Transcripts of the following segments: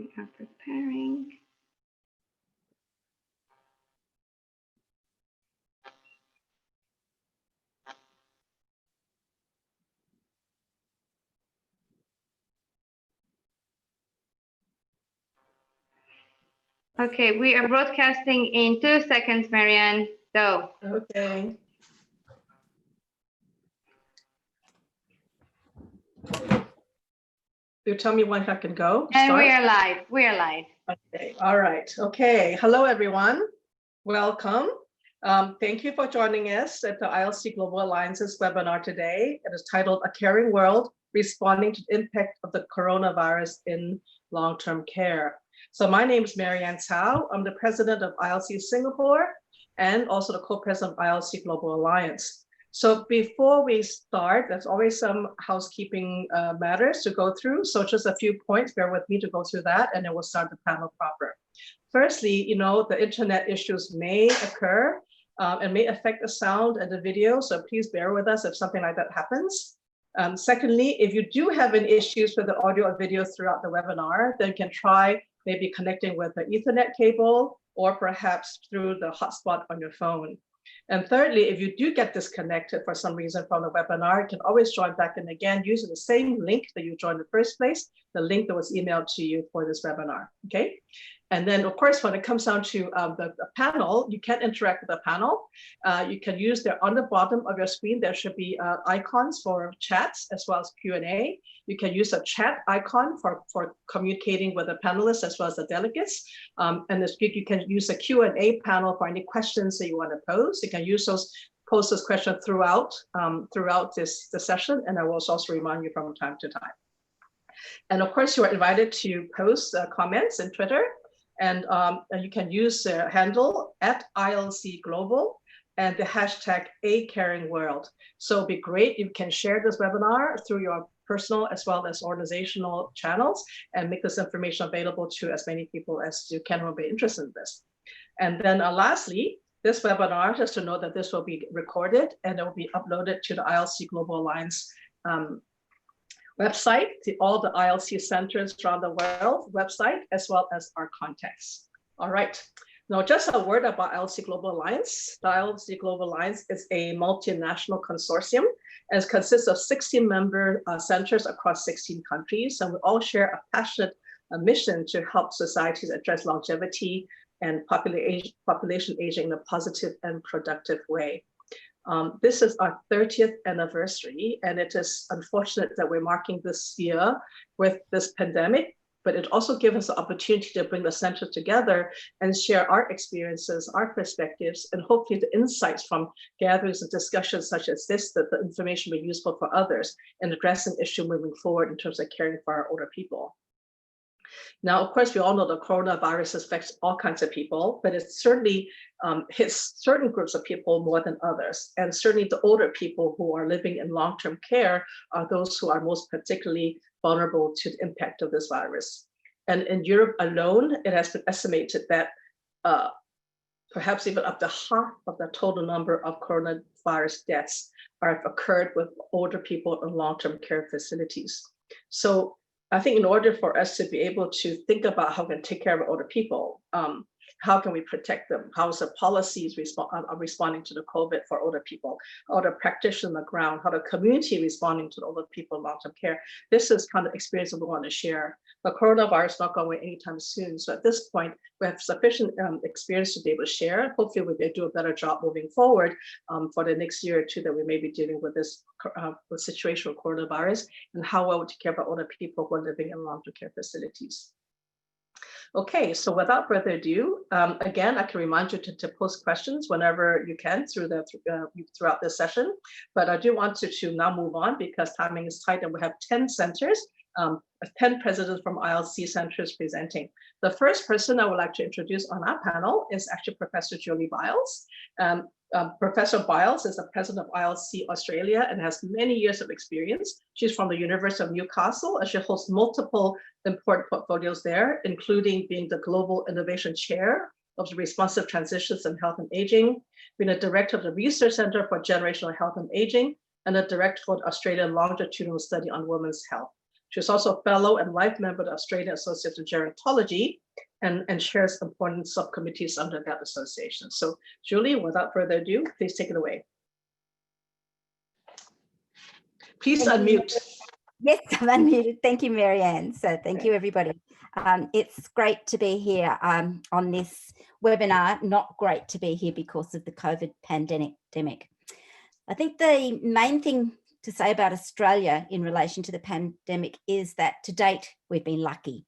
We are preparing. Okay, we are broadcasting in 2 seconds, Marianne. Go. Okay. You tell me when I can go. And start? we are live. We are live. Okay. All right. Okay. Hello, everyone. Welcome. Thank you for joining us at the ILC Global Alliance's webinar today. It is titled A Caring World, Responding to the Impact of the Coronavirus in Long-Term Care. So my name is Marianne Cao. I'm the president of ILC Singapore and also the co-president of ILC Global Alliance. So before we start, there's always some housekeeping matters to go through. So just a few points, bear with me to go through that, and then we'll start the panel proper. Firstly, the internet issues may occur and may affect the sound and the video. So please bear with us if something like that happens. Secondly, if you do have any issues with the audio or video throughout the webinar, then you can try maybe connecting with the Ethernet cable or perhaps through the hotspot on your phone. And thirdly, if you do get disconnected for some reason from the webinar, you can always join back in again using the same link that you joined in the first place, the link that was emailed to you for this webinar, okay? And then, of course, when it comes down to the panel, you can interact with the panel. You can use on the bottom of your screen, there should be icons for chats as well as Q&A. You can use a chat icon for communicating with the panelists as well as the delegates. And this week, you can use a Q&A panel for any questions that you want to pose. You can use post those questions throughout this session, and I will also remind you from time to time. And of course, you are invited to post comments in Twitter. And you can use the handle @ILC Global and the hashtag #ACaringWorld. So it'd be great if you can share this webinar through your personal as well as organizational channels and make this information available to as many people as you can who will be interested in this. And then lastly, this webinar, just to know that this will be recorded and it will be uploaded to the ILC Global Alliance website, all the ILC centers around the world website, as well as our contacts. All right. Now, just a word about ILC Global Alliance. The ILC Global Alliance is a multinational consortium and consists of 16 member centers across 16 countries. And we all share a passionate mission to help societies address longevity and population aging in a positive and productive way. This is our 30th anniversary, and it is unfortunate that we're marking this year with this pandemic, but it also gives us the opportunity to bring the center together and share our experiences, our perspectives, and hopefully the insights from gatherings and discussions such as this, that the information will be useful for others in addressing issue moving forward in terms of caring for our older people. Now, of course, we all know the coronavirus affects all kinds of people, but it certainly hits certain groups of people more than others. And certainly the older people who are living in long-term care are those who are most particularly vulnerable to the impact of this virus. And in Europe alone, it has been estimated that perhaps even up to half of the total number of coronavirus deaths have occurred with older people in long-term care facilities. So I think in order for us to be able to think about how we can take care of older people, how can we protect them? How is the policies responding to the COVID for older people? How the practitioners on the ground, how the community responding to the older people in long-term care? This is kind of experience that we want to share. The coronavirus is not going away anytime soon. So at this point, we have sufficient experience to be able to share. Hopefully we will do a better job moving forward for the next year or two that we may be dealing with this situation with coronavirus and how well we take care of older people who are living in long-term care facilities. Okay, so without further ado, again, I can remind you to post questions whenever you can throughout this session. But I do want to now move on because timing is tight and we have 10 centers, 10 presidents from ILC centers presenting. The first person I would like to introduce on our panel is actually Professor Julie Biles. Professor Biles is the president of ILC Australia and has many years of experience. She's from the University of Newcastle and she holds multiple important portfolios there, including being the Global Innovation Chair of the Responsive Transitions in Health and Aging, being a director of the Research Center for Generational Health and Aging, and a director for the Australian Longitudinal Study on Women's Health. She's also a fellow and life member of the Australian Association of Gerontology and chairs important subcommittees under that association. So Julie, without further ado, please take it away. Please unmute. Yes, I'm unmuted. Thank you, Marianne. So thank you, everybody. It's great to be here on this webinar. Not great to be here because of the COVID pandemic. I think the main thing to say about Australia in relation to the pandemic is that to date, we've been lucky.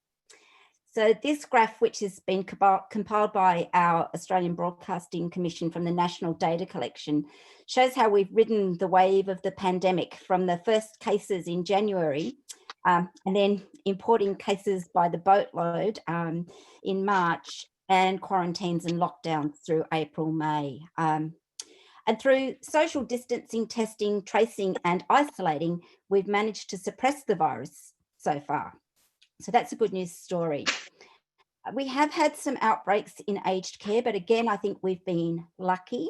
So this graph, which has been compiled by our Australian Broadcasting Commission from the National Data Collection, shows how we've ridden the wave of the pandemic from the first cases in January and then importing cases by the boatload in March and quarantines and lockdowns through April, May. And through social distancing, testing, tracing and isolating, we've managed to suppress the virus so far. So that's a good news story. We have had some outbreaks in aged care, but again, I think we've been lucky.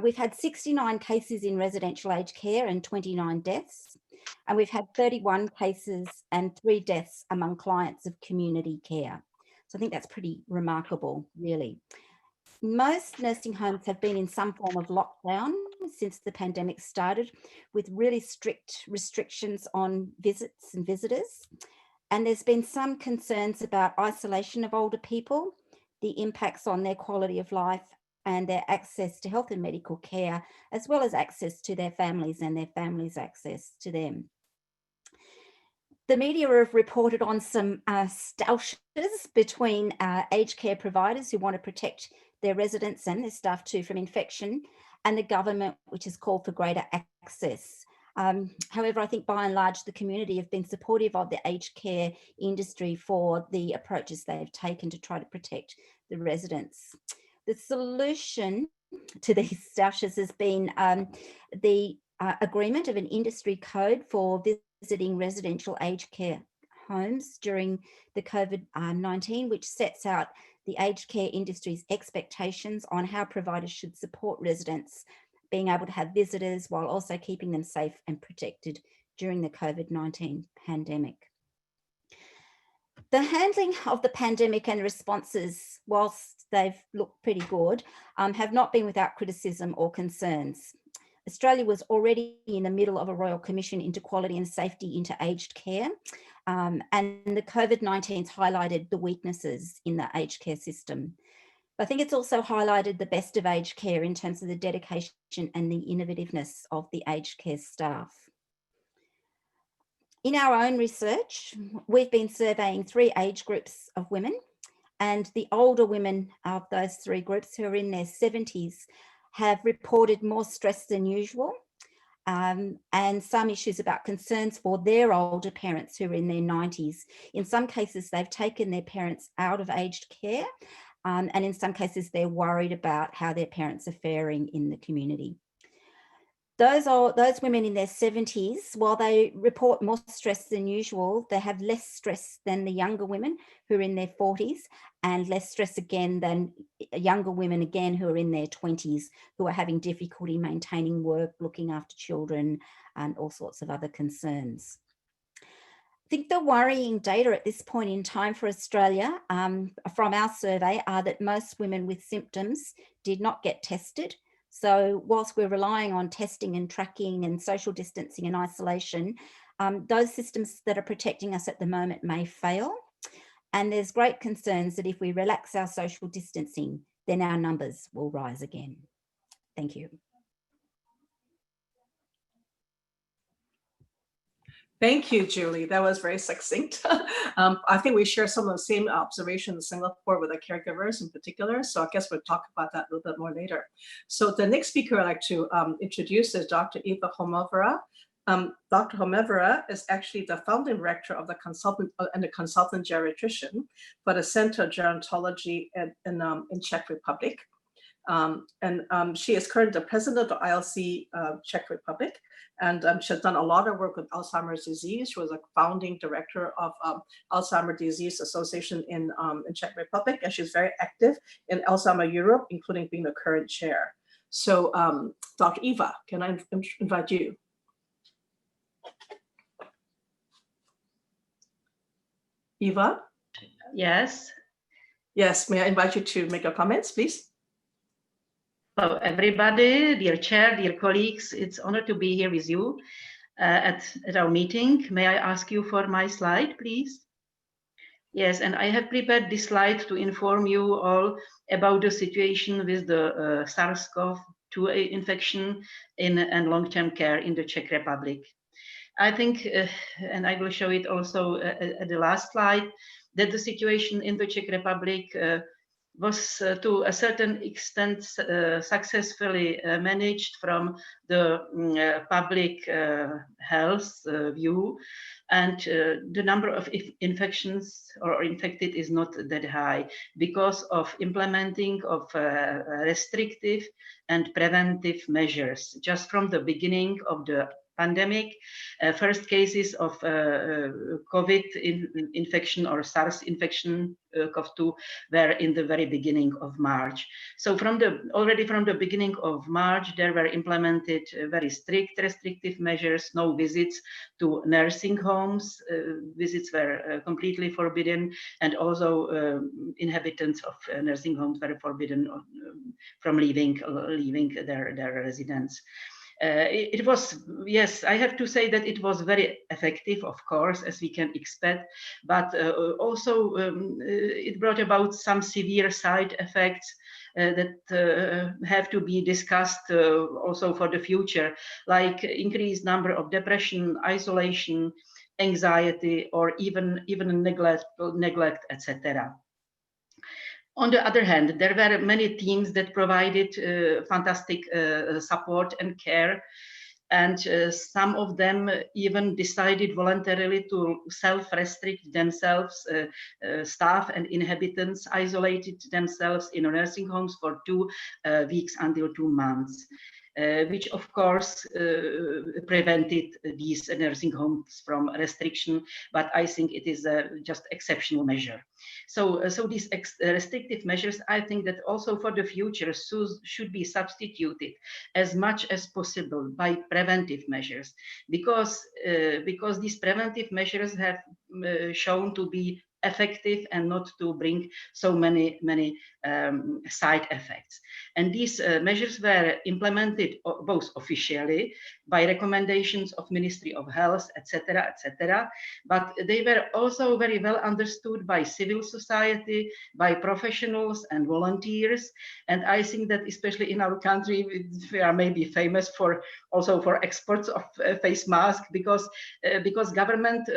We've had 69 cases in residential aged care and 29 deaths. And we've had 31 cases and 3 deaths among clients of community care. So I think that's pretty remarkable, really. Most nursing homes have been in some form of lockdown since the pandemic started, with really strict restrictions on visits and visitors. And there's been some concerns about isolation of older people, the impacts on their quality of life and their access to health and medical care, as well as access to their families and their families' access to them. The media have reported on some stoushes between aged care providers who want to protect their residents and their staff too from infection, and the government, which has called for greater access. However, I think by and large, the community have been supportive of the aged care industry for the approaches they've taken to try to protect the residents. The solution to these stoushes has been the agreement of an industry code for visiting residential aged care homes during the COVID-19, which sets out the aged care industry's expectations on how providers should support residents being able to have visitors while also keeping them safe and protected during the COVID-19 pandemic. The handling of the pandemic and responses, whilst they've looked pretty good, have not been without criticism or concerns. Australia was already in the middle of a Royal Commission into quality and safety into aged care, and the COVID-19's highlighted the weaknesses in the aged care system. I think it's also highlighted the best of aged care in terms of the dedication and the innovativeness of the aged care staff. In our own research, we've been surveying 3 age groups of women, and the older women of those 3 groups who are in their 70s have reported more stress than usual, and some issues about concerns for their older parents who are in their 90s. In some cases, they've taken their parents out of aged care, and in some cases, they're worried about how their parents are faring in the community. Those women in their 70s, while they report more stress than usual, they have less stress than the younger women who are in their 40s, and less stress again than younger women again who are in their 20s, who are having difficulty maintaining work, looking after children, and all sorts of other concerns. I think the worrying data at this point in time for Australia from our survey are that most women with symptoms did not get tested. So whilst we're relying on testing and tracking and social distancing and isolation, those systems that are protecting us at the moment may fail. And there's great concerns that if we relax our social distancing, then our numbers will rise again. Thank you. Thank you, Julie. That was very succinct. I think we share some of the same observations in Singapore with the caregivers in particular. So I guess we'll talk about that a little bit more later. So the next speaker I'd like to introduce is Dr. Eva Homevara. Dr. Homevara is actually the founding director of the consultant and the consultant geriatrician for the Center of Gerontology in Czech Republic. She is currently the president of ILC Czech Republic, and she has done a lot of work with Alzheimer's disease. She was a founding director of Alzheimer's Disease Association in Czech Republic, and she's very active in Alzheimer Europe, including being the current chair. So Dr. Eva, can I invite you? Eva? Yes. Yes, may I invite you to make your comments, please? Hello, everybody, dear chair, dear colleagues. It's an honor to be here with you at our meeting. May I ask you for my slide, please? Yes, and I have prepared this slide to inform you all about the situation with the SARS-CoV-2 infection in long-term care in the Czech Republic. I think, and I will show it also at the last slide, that the situation in the Czech Republic was to a certain extent successfully managed from the public health view, and the number of infections or infected is not that high because of implementing of restrictive and preventive measures just from the beginning of the pandemic. First cases of COVID infection or SARS infection, CoV-2, were in the very beginning of March. So already from the beginning of March, there were implemented very strict restrictive measures, no visits to nursing homes. Visits were completely forbidden, and also inhabitants of nursing homes were forbidden from leaving their residence. It was, yes, I have to say that it was very effective, of course, as we can expect, but also it brought about some severe side effects that have to be discussed also for the future, like increased number of depression, isolation, anxiety, or even neglect, etc. On the other hand, there were many teams that provided fantastic support and care, and some of them even decided voluntarily to self-restrict themselves. Staff and inhabitants isolated themselves in nursing homes for 2 weeks until 2 months. Which of course prevented these nursing homes from restriction, but I think it is a just exceptional measure. So these restrictive measures, I think that also for the future should be substituted as much as possible by preventive measures, because these preventive measures have shown to be effective and not to bring so many side effects. And these measures were implemented both officially by recommendations of Ministry of Health, etc., but they were also very well understood by civil society, by professionals and volunteers. And I think that especially in our country, we are maybe famous also for exports of face masks, because government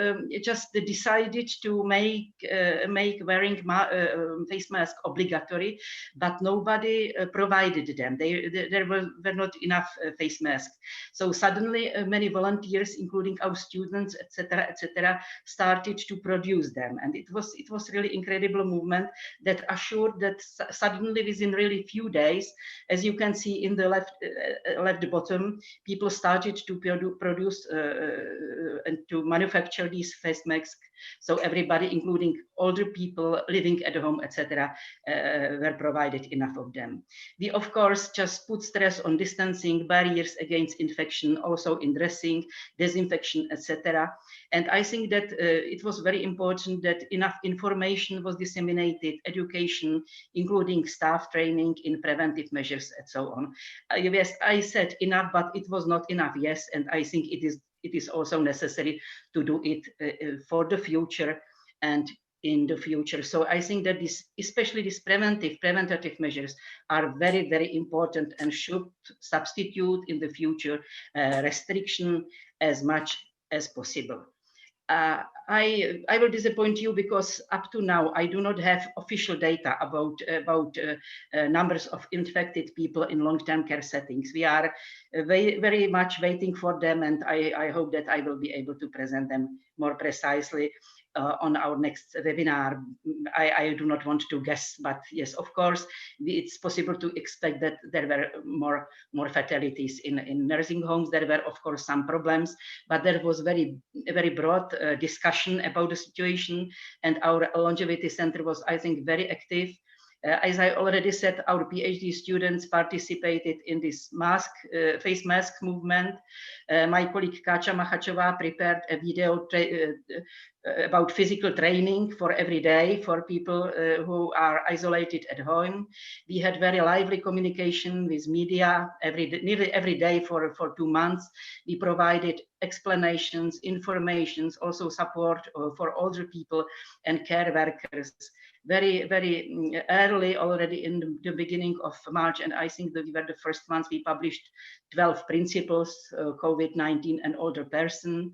just decided to make wearing face mask obligatory, but nobody provided them. There were not enough face masks. So suddenly many volunteers, including our students, etc., started to produce them, and it was really incredible movement that assured that suddenly within really few days, as you can see in the left bottom, people started to produce and to manufacture these face masks. So everybody, including older people living at home, etc., were provided enough of them. We, of course, just put stress on distancing, barriers against infection, also in dressing, disinfection, etc. And I think that it was very important that enough information was disseminated, education, including staff training in preventive measures, and so on. Yes, I said enough, but it was not enough, yes, and I think it is also necessary to do it for the future and in the future. So I think that especially these preventative measures are very, very important and should substitute in the future restriction as much as possible. I will disappoint you because up to now I do not have official data about numbers of infected people in long-term care settings. We are very much waiting for them, and I hope that I will be able to present them more precisely on our next webinar. I do not want to guess, but yes, of course, it's possible to expect that there were more fatalities in nursing homes. There were, of course, some problems, but there was very broad discussion about the situation, and our longevity center was, I think, very active As I already said, our PhD students participated in this face mask movement. My colleague Kacha Machachova prepared a video about physical training for every day for people who are isolated at home. We had very lively communication with media nearly every day for 2 months. We provided explanations, informations, also support for older people and care workers. Very early, already in the beginning of March, and I think that we were the first ones, we published 12 principles, COVID-19 and older persons,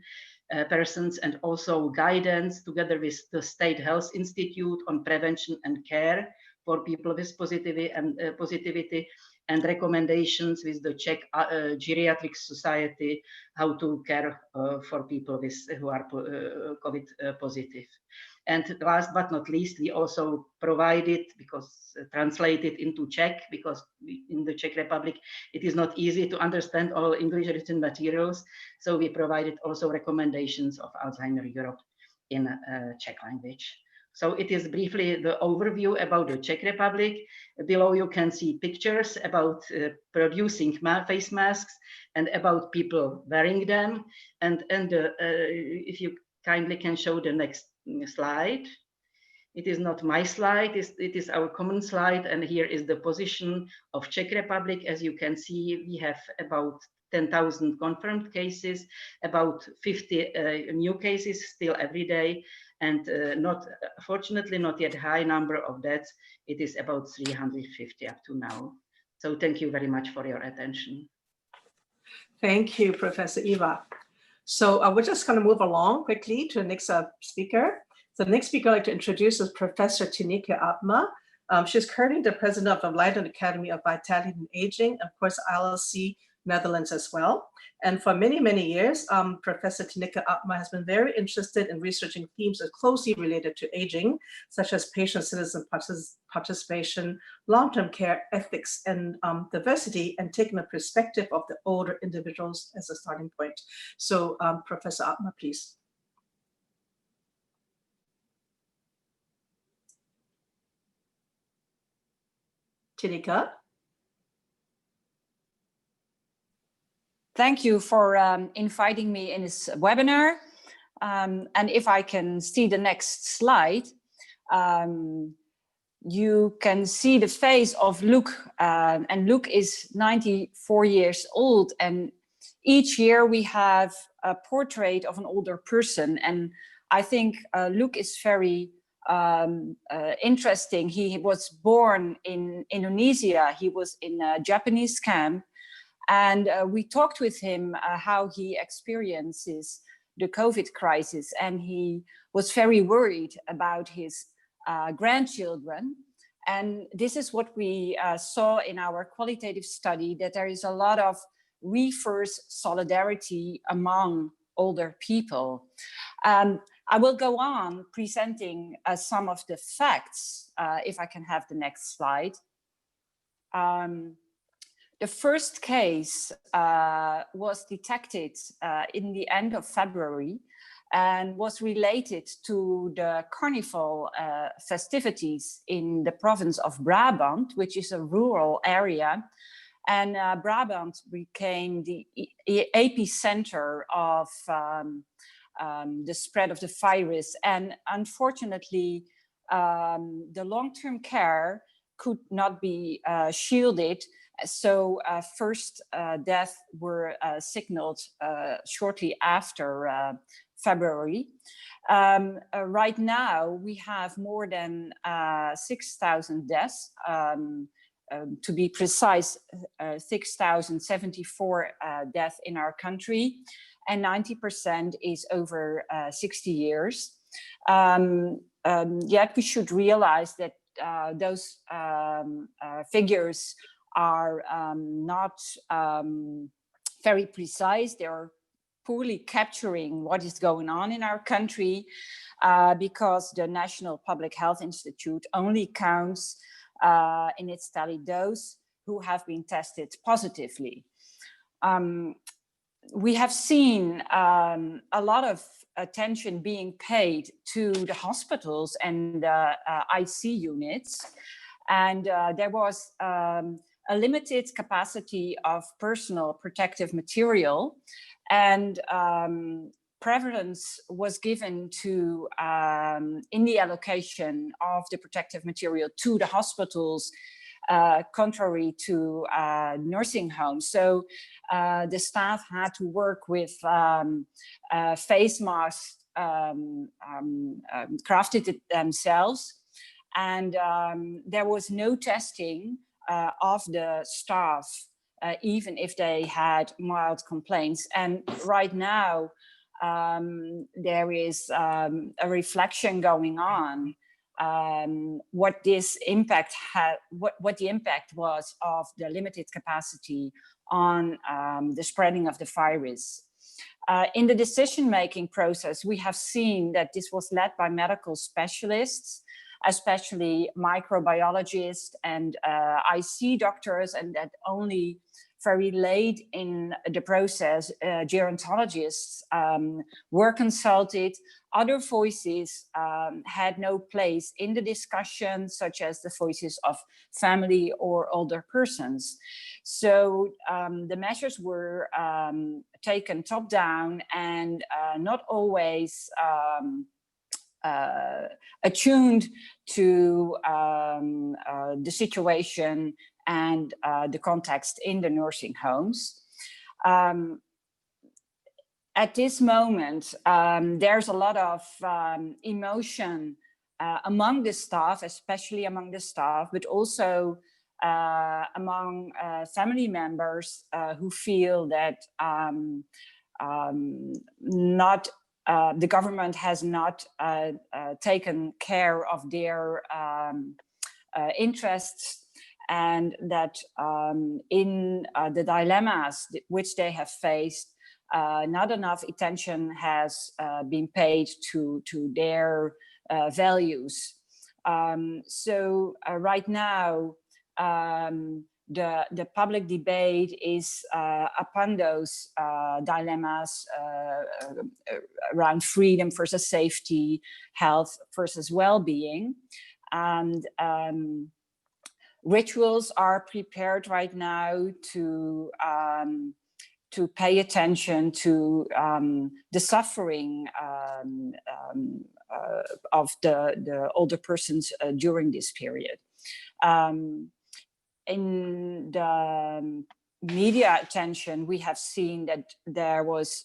and also guidance together with the State Health Institute on prevention and care for people with positivity, and recommendations with the Czech Geriatric Society how to care for people who are COVID positive. And last but not least, we also provided, because translated into Czech, because in the Czech Republic, it is not easy to understand all English written materials. So we provided also recommendations of Alzheimer Europe in Czech language. So it is briefly the overview about the Czech Republic. Below you can see pictures about producing face masks and about people wearing them. And if you kindly can show the next slide. It is not my slide, it is our common slide, and here is the position of Czech Republic. As you can see, we have about 10,000 confirmed cases, about 50 new cases still every day, and fortunately not yet high number of deaths. It is about 350 up to now. So thank you very much for your attention. Thank you, Professor Eva. So we're just going to move along quickly to the next speaker. So the next speaker I'd like to introduce is Professor Tineke Abma. She's currently the president of the Leiden Academy of Vitality and Aging, of course, ILC Netherlands as well. And for many, many years, Professor Tineke Abma has been very interested in researching themes that are closely related to aging, such as patient-citizen participation, long-term care, ethics, and diversity, and taking a perspective of the older individuals as a starting point. So Professor Abma, please. Tineke? Thank you for inviting me in this webinar. And if I can see the next slide, you can see the face of Luc. And Luc is 94 years old. And each year we have a portrait of an older person. And I think Luc is very interesting. He was born in Indonesia. He was in a Japanese camp. And we talked with him how he experiences the COVID crisis. And he was very worried about his grandchildren. And this is what we saw in our qualitative study, that there is a lot of reverse solidarity among older people. I will go on presenting some of the facts, if I can have the next slide. The first case was detected in the end of February and was related to the carnival festivities in the province of Brabant, which is a rural area. And Brabant became the epicenter of the spread of the virus. And unfortunately, the long-term care could not be shielded. So first deaths were signaled shortly after February. Right now, we have more than 6,000 deaths. To be precise, 6,074 deaths in our country, and 90% is over 60 years. Yet we should realize that those figures are not very precise. They are poorly capturing what is going on in our country because the National Public Health Institute only counts in its study those who have been tested positively. We have seen a lot of attention being paid to the hospitals and IC units. And there was a limited capacity of personal protective material, and preference was given to, in the allocation of the protective material to the hospitals, contrary to nursing homes. So the staff had to work with face masks crafted themselves, and there was no testing of the staff, even if they had mild complaints. And right now, there is a reflection going on what this impact had, what the impact was of the limited capacity on the spreading of the virus. In the decision-making process, we have seen that this was led by medical specialists, especially microbiologists and IC doctors, and that only very late in the process, gerontologists were consulted. Other voices had no place in the discussion, such as the voices of family or older persons. So the measures were taken top down and not always attuned to the situation and the context in the nursing homes. At this moment, there's a lot of emotion among the staff, especially among the staff, but also among family members who feel that the government has not taken care of their interests, and that in the dilemmas which they have faced, not enough attention has been paid to their values. So right now, the public debate is upon those dilemmas around freedom versus safety, health versus well-being. And rituals are prepared right now to pay attention to the suffering of the older persons during this period. In the media attention, we have seen that there was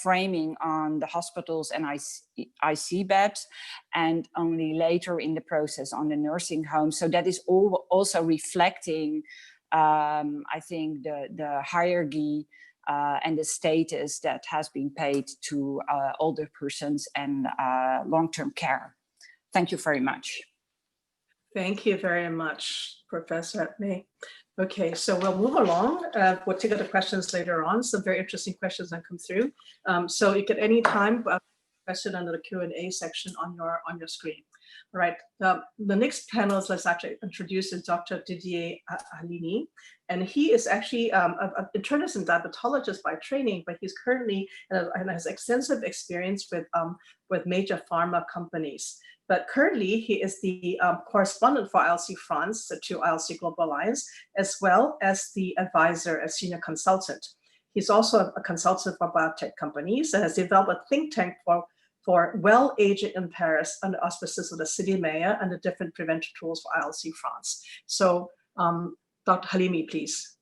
framing on the hospitals and IC beds, and only later in the process on the nursing home. So that is also reflecting, I think, the hierarchy and the status that has been paid to older persons and long-term care. Thank you very much. Thank you very much, Professor May. Okay, so we'll move along. We'll take other questions later on. Some very interesting questions that come through. So you can anytime question under the Q&A section on your screen. All right, the next panelist, let's actually introduce is Dr. Didier Halimi. And he is actually an internist and diabetologist by training, but he's currently and has extensive experience with major pharma companies. But currently, he is the correspondent for ILC France to ILC Global Alliance, as well as the advisor, a senior consultant. He's also a consultant for biotech companies and has developed a think tank for well-aging in Paris under auspices of the city mayor and the different prevention tools for ILC France. So, Dr. Halimi, please.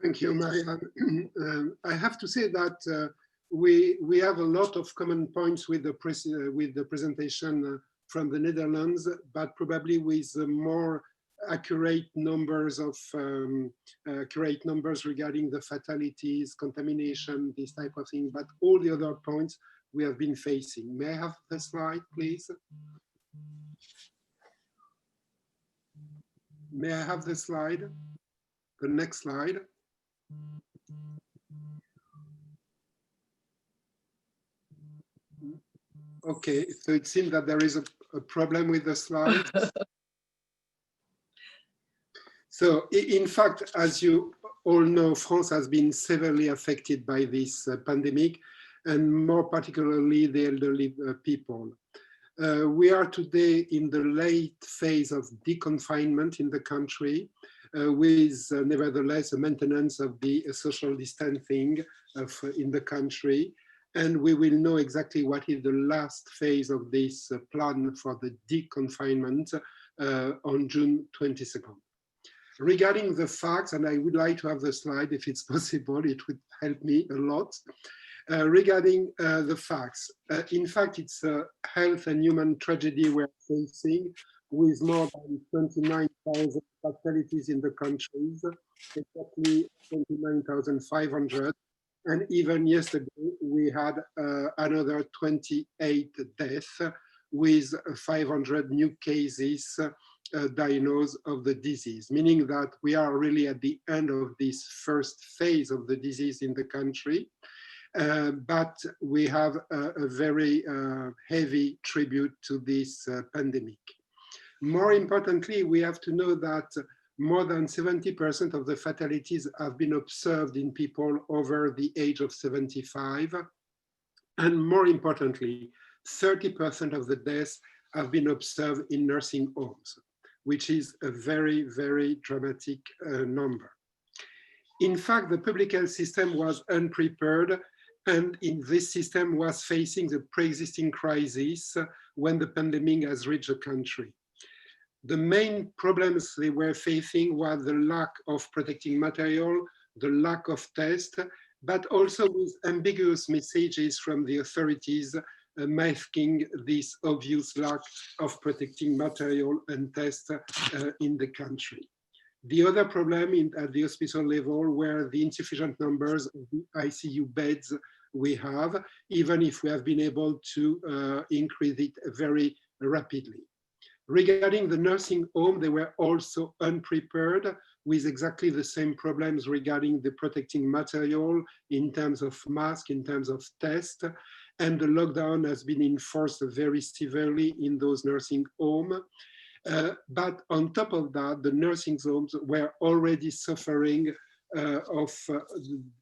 Thank you, Marianne. I have to say that we have a lot of common points with the presentation from the Netherlands, but probably with more accurate numbers regarding the fatalities, contamination, this type of thing. But all the other points we have been facing. May I have the slide, please? May I have the slide? The next slide. Okay, so it seems that there is a problem with the slide. So in fact, as you all know, France has been severely affected by this pandemic, and more particularly the elderly people. We are today in the late phase of deconfinement in the country, with nevertheless a maintenance of the social distancing in the country. And we will know exactly what is the last phase of this plan for the deconfinement on June 22nd. Regarding the facts, and I would like to have the slide if it's possible, it would help me a lot. Regarding the facts, in fact, it's a health and human tragedy we're facing, with more than 29,000 fatalities in the countries, exactly 29,500. And even yesterday, we had another 28 deaths with 500 new cases diagnosed of the disease, meaning that we are really at the end of this first phase of the disease in the country. But we have a very heavy tribute to this pandemic. More importantly, we have to know that more than 70% of the fatalities have been observed in people over the age of 75. And more importantly, 30% of the deaths have been observed in nursing homes, which is a very, very dramatic number. In fact, the public health system was unprepared, and in this system was facing the pre-existing crisis when the pandemic has reached the country. The main problems they were facing was the lack of protecting material, the lack of tests, but also with ambiguous messages from the authorities masking this obvious lack of protecting material and tests in the country. The other problem at the hospital level were the insufficient numbers of the ICU beds we have, even if we have been able to increase it very rapidly. Regarding the nursing home, they were also unprepared with exactly the same problems regarding the protecting material in terms of mask, in terms of test, and the lockdown has been enforced very severely in those nursing homes. But on top of that, the nursing homes were already suffering of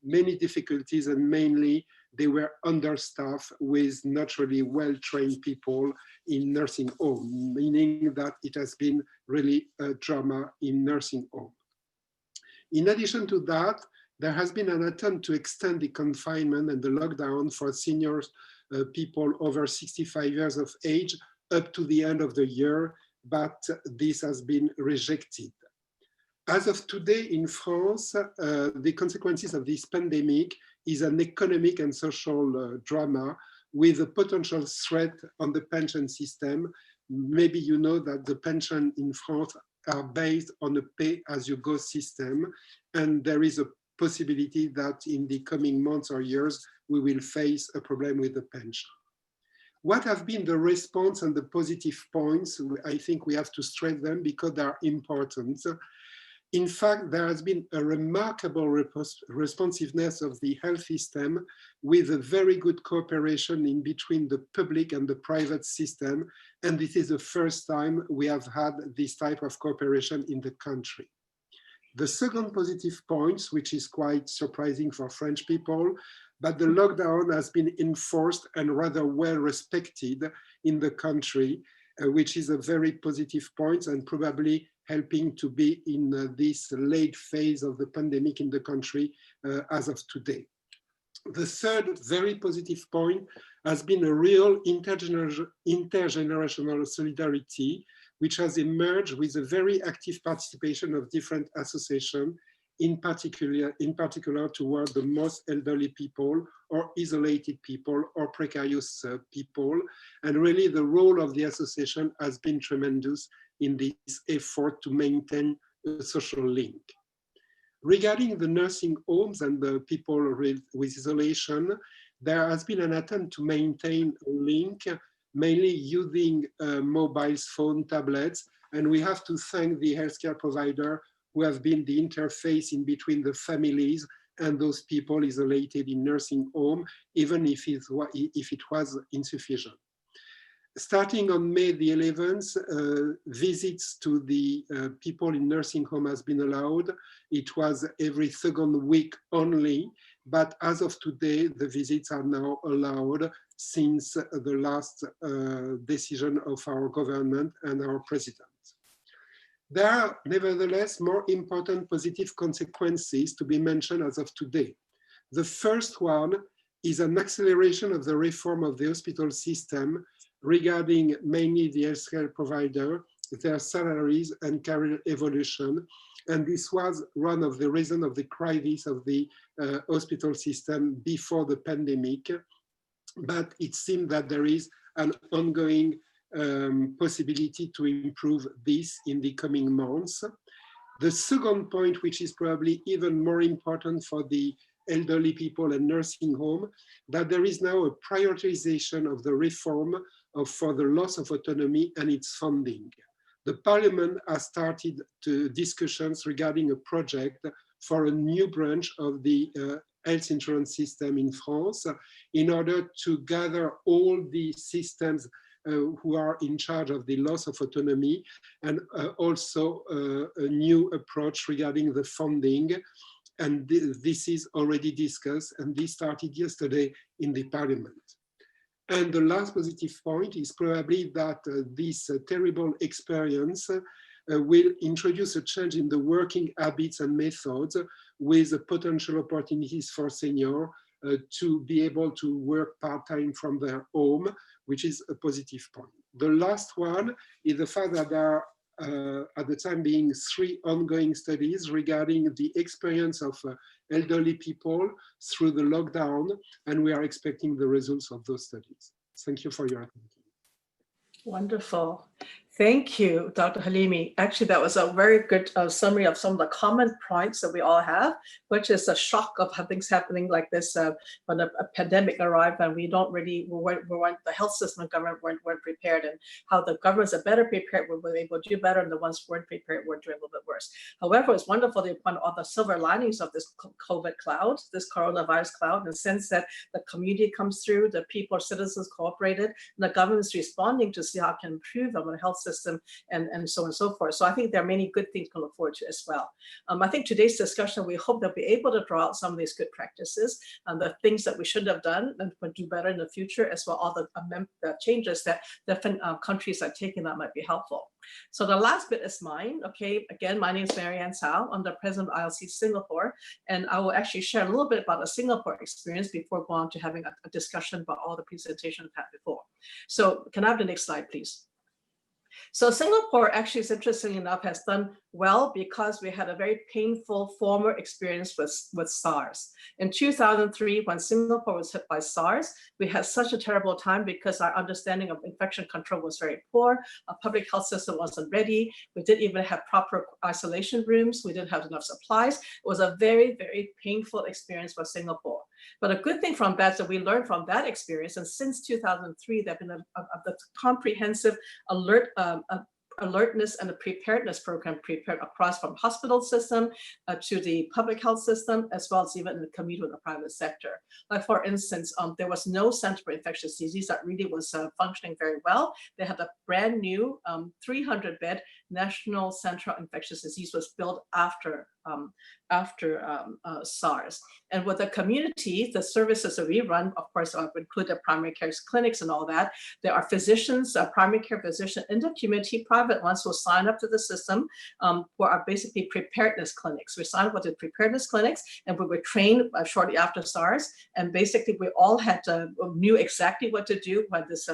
many difficulties, and mainly they were understaffed with not really well-trained people in nursing home, meaning that it has been really a drama in nursing home. In addition to that, there has been an attempt to extend the confinement and the lockdown for seniors, people over 65 years of age, up to the end of the year, but this has been rejected. As of today in France, the consequences of this pandemic is an economic and social drama with a potential threat on the pension system. Maybe you know that the pension in France are based on a pay-as-you-go system, and there is a possibility that in the coming months or years, we will face a problem with the pension. What have been the response and the positive points? I think we have to stress them because they are important. In fact, there has been a remarkable responsiveness of the health system with a very good cooperation in between the public and the private system. And this is the first time we have had this type of cooperation in the country. The second positive point, which is quite surprising for French people, but the lockdown has been enforced and rather well respected in the country, which is a very positive point and probably helping to be in this late phase of the pandemic in the country as of today. The third very positive point has been a real intergenerational solidarity, which has emerged with a very active participation of different associations, in particular toward the most elderly people or isolated people or precarious people. And really the role of the association has been tremendous in this effort to maintain a social link. Regarding the nursing homes and the people with isolation, there has been an attempt to maintain a link, mainly using mobile phone tablets. And we have to thank the healthcare provider who have been the interface in between the families and those people isolated in nursing home, even if it was insufficient. Starting on May the 11th, visits to the people in nursing home has been allowed. It was every second week only, but as of today, the visits are now allowed since the last decision of our government and our president. There are nevertheless more important positive consequences to be mentioned as of today. The first one is an acceleration of the reform of the hospital system regarding mainly the healthcare provider, their salaries and career evolution. And this was one of the reasons of the crisis of the hospital system before the pandemic. But it seems that there is an ongoing possibility to improve this in the coming months. The second point, which is probably even more important for the elderly people and nursing home, that there is now a prioritization of the reform for the loss of autonomy and its funding. The Parliament has started discussions regarding a project for a new branch of the health insurance system in France in order to gather all the systems who are in charge of the loss of autonomy, and also a new approach regarding the funding. And this is already discussed, and this started yesterday in the Parliament. And the last positive point is probably that this terrible experience will introduce a change in the working habits and methods with potential opportunities for seniors to be able to work part-time from their home, which is a positive point. The last one is the fact that there are at the time being 3 ongoing studies regarding the experience of elderly people through the lockdown, and we are expecting the results of those studies. Thank you for your attention. Wonderful. Thank you, Dr. Halimi. Actually, that was a very good summary of some of the common points that we all have, which is a shock of things happening like this when a pandemic arrived, and the health system and government weren't prepared, and how the governments are better prepared were able to do better, and the ones who weren't prepared were doing a little bit worse. However, it's wonderful to point out the silver linings of this COVID cloud, this coronavirus cloud, in the sense that the community comes through, the people, citizens cooperated, and the government's responding to see how it can improve on the health system and so on and so forth. So I think there are many good things to look forward to as well. I think today's discussion, we hope that we'll be able to draw out some of these good practices and the things that we should have done and would do better in the future, as well as all the changes that different countries are taking that might be helpful. So the last bit is mine. Okay, again, my name is Marianne Cao. I'm the president of ILC Singapore, and I will actually share a little bit about the Singapore experience before going on to having a discussion about all the presentations I've had before. So can I have the next slide, please? So Singapore actually, is interesting enough, has done well because we had a very painful former experience with SARS. In 2003, when Singapore was hit by SARS, we had such a terrible time because our understanding of infection control was very poor. Our public health system wasn't ready. We didn't even have proper isolation rooms. We didn't have enough supplies. It was a very, very painful experience for Singapore. But a good thing from that is that we learned from that experience. And since 2003, there have been a comprehensive alertness and a preparedness program prepared across from hospital system to the public health system, as well as even in the community and the private sector. Like for instance, there was no Center for Infectious Disease that really was functioning very well. They had a brand new 300-bed National Center of Infectious Disease was built after SARS. And with the community, the services that we run, of course, include the primary care clinics and all that. There are physicians, primary care physicians in the community, private ones who sign up to the system, who are basically preparedness clinics. We signed up with the preparedness clinics, and we were trained shortly after SARS. And basically, we all had knew exactly what to do when this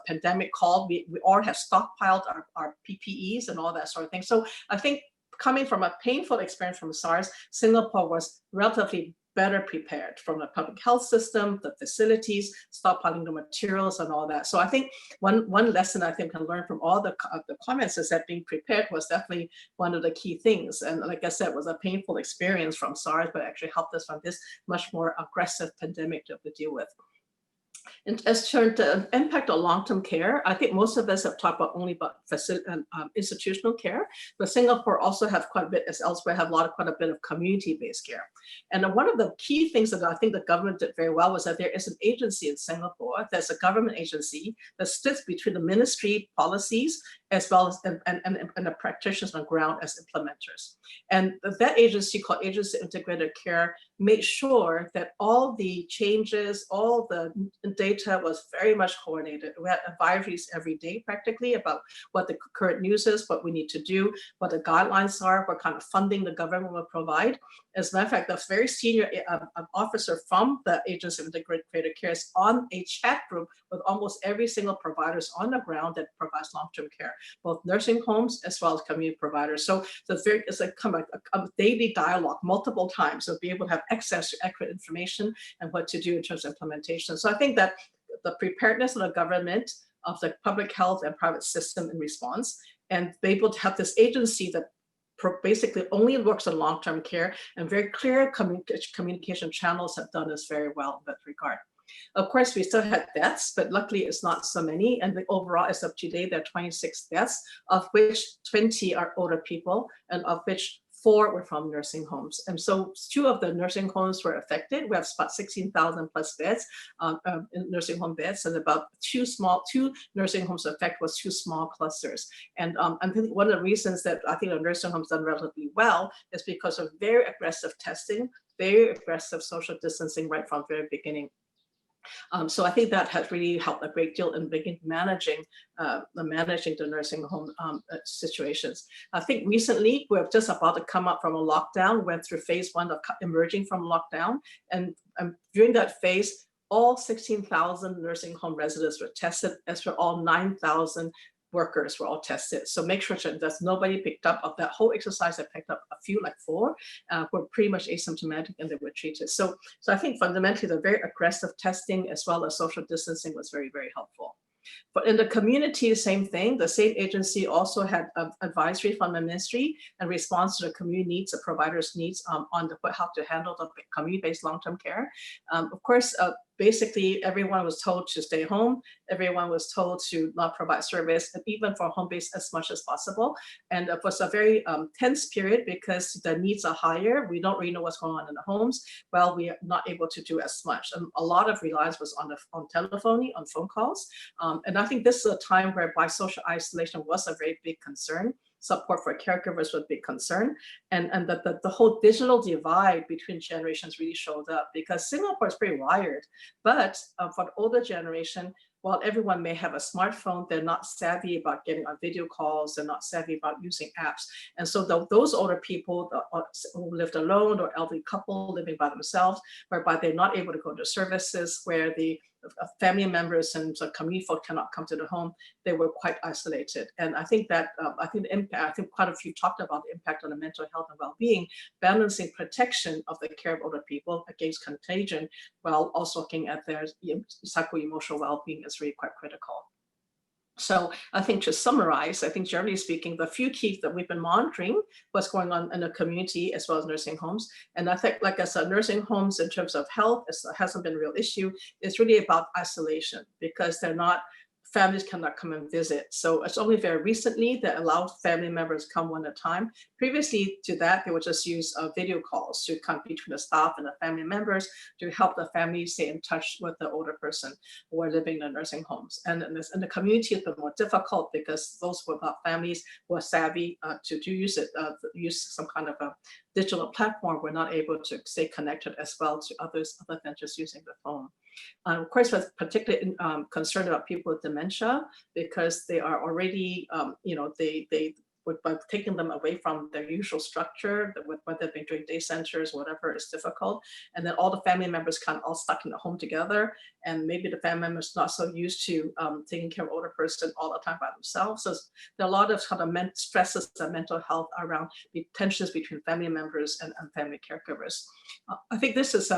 pandemic called. We all have stockpiled our PPEs and all that sort of thing. So I think, coming from a painful experience from SARS, Singapore was relatively better prepared from the public health system, the facilities, stockpiling the materials and all that. So I think one lesson I think can learn from all the comments is that being prepared was definitely one of the key things. And like I said, it was a painful experience from SARS, but actually helped us from this much more aggressive pandemic to deal with. And as to the impact of long-term care, I think most of us have talked only about institutional care, but Singapore also have quite a bit, as elsewhere, have quite a bit of community-based care. And one of the key things that I think the government did very well was that there is an agency in Singapore, there's a government agency that sits between the ministry policies as well as and the practitioners on the ground as implementers. And that agency called Agency Integrated Care made sure that all the changes, all the data was very much coordinated. We had advisories every day practically about what the current news is, what we need to do, what the guidelines are, what kind of funding the government will provide. As a matter of fact, the very senior officer from the Agency of Integrated Care is on a chat group with almost every single providers on the ground that provides long-term care, both nursing homes as well as community providers. So it's a daily dialogue multiple times, so be able to have access to accurate information and what to do in terms of implementation. So I think that the preparedness of the government, of the public health and private system in response, and be able to have this agency that basically only works on long-term care and very clear communication channels have done this very well in that regard. Of course, we still had deaths, but luckily it's not so many. And the overall, as of today, there are 26 deaths, of which 20 are older people, and of which 4 were from nursing homes. And so 2 of the nursing homes were affected. We have about 16,000 plus beds, in nursing home beds, and about 2 nursing homes affected was 2 small clusters. And I think one of the reasons that I think the nursing homes done relatively well is because of very aggressive testing, very aggressive social distancing right from the very beginning. So I think that has really helped a great deal in managing the nursing home situations. I think recently we're just about to come up from a lockdown. We went through phase 1 of emerging from lockdown, and during that phase, all 16,000 nursing home residents were tested, as were all 9,000 workers were all tested. So make sure that nobody picked up of that whole exercise. I picked up a few, like 4, were pretty much asymptomatic and they were treated. So I think fundamentally the very aggressive testing as well as social distancing was very, very helpful. But in the community, same thing. The same agency also had advisory from the ministry in response to the community needs, the providers' needs on how to handle the community-based long-term care. Of course, basically everyone was told to stay home. Everyone was told to not provide service, and even for home-based as much as possible. And it was a very tense period because the needs are higher. We don't really know what's going on in the homes. Well, we are not able to do as much. And a lot of reliance was on telephony, on phone calls. And I think this is a time whereby social isolation was a very big concern. Support for caregivers was a big concern. And the whole digital divide between generations really showed up, because Singapore is pretty wired. But for the older generation, while everyone may have a smartphone, they're not savvy about getting on video calls. They're not savvy about using apps. And so those older people who lived alone, or elderly couple living by themselves, whereby they're not able to go to services, where the family members and community folk cannot come to the home, they were quite isolated. And I think that, I think quite a few talked about the impact on the mental health and well-being, balancing protection of the care of older people against contagion, while also looking at their psycho-emotional well-being is really quite critical. So I think to summarize, I think generally speaking, the few keys that we've been monitoring what's going on in the community as well as nursing homes. And I think, like I said, nursing homes in terms of health hasn't been a real issue. It's really about isolation, because families cannot come and visit. So it's only very recently that allowed family members come one at a time. Previously to that, they would just use video calls to come between the staff and the family members to help the family stay in touch with the older person who are living in the nursing homes. And in the community, it's been more difficult because those without families who are savvy to use some kind of a digital platform were not able to stay connected as well to others other than just using the phone. Of course, we're particularly concerned about people with dementia, because they are already, by taking them away from their usual structure, whether they've been doing day centers, whatever, is difficult. And then all the family members kind of all stuck in the home together. And maybe the family members not so used to taking care of older person all the time by themselves. So there are a lot of kind of stresses and mental health around the tensions between family members and family caregivers. I think this is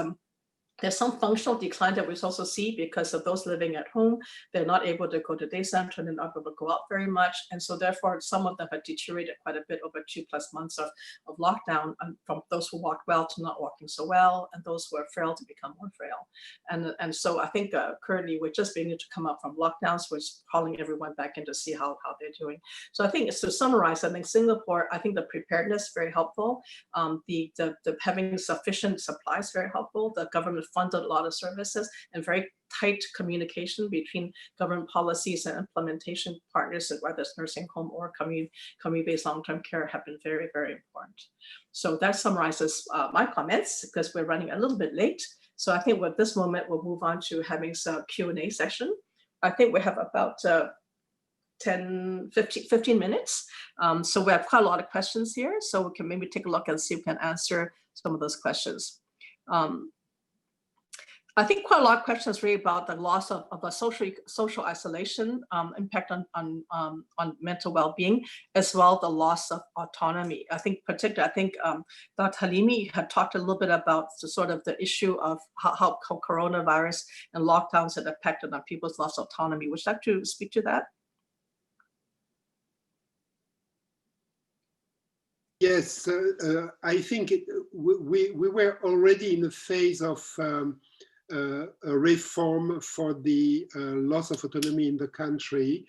there's some functional decline that we also see because of those living at home. They're not able to go to day center and they're not able to go out very much. And so therefore, some of them have deteriorated quite a bit over 2+ months of lockdown, from those who walked well to not walking so well, and those who are frail to become more frail. And so I think currently we're just beginning to come up from lockdowns, we're calling everyone back in to see how they're doing. So I think, to summarize, I think Singapore, I think the preparedness very helpful. The having sufficient supplies very helpful. The government funded a lot of services, and very tight communication between government policies and implementation partners, whether it's nursing home or community-based long-term care, have been very, very important. So that summarizes my comments, because we're running a little bit late. So I think with this moment, we'll move on to having some Q&A session. I think we have about 15 minutes. So we have quite a lot of questions here. So we can maybe take a look and see if we can answer some of those questions. I think quite a lot of questions really about the loss of the social isolation, impact on mental well-being, as well the loss of autonomy. I think particularly, Dr. Halimi had talked a little bit about the sort of the issue of how coronavirus and lockdowns had affected on people's loss of autonomy. Would you like to speak to that? Yes, I think we were already in a phase of a reform for the loss of autonomy in the country,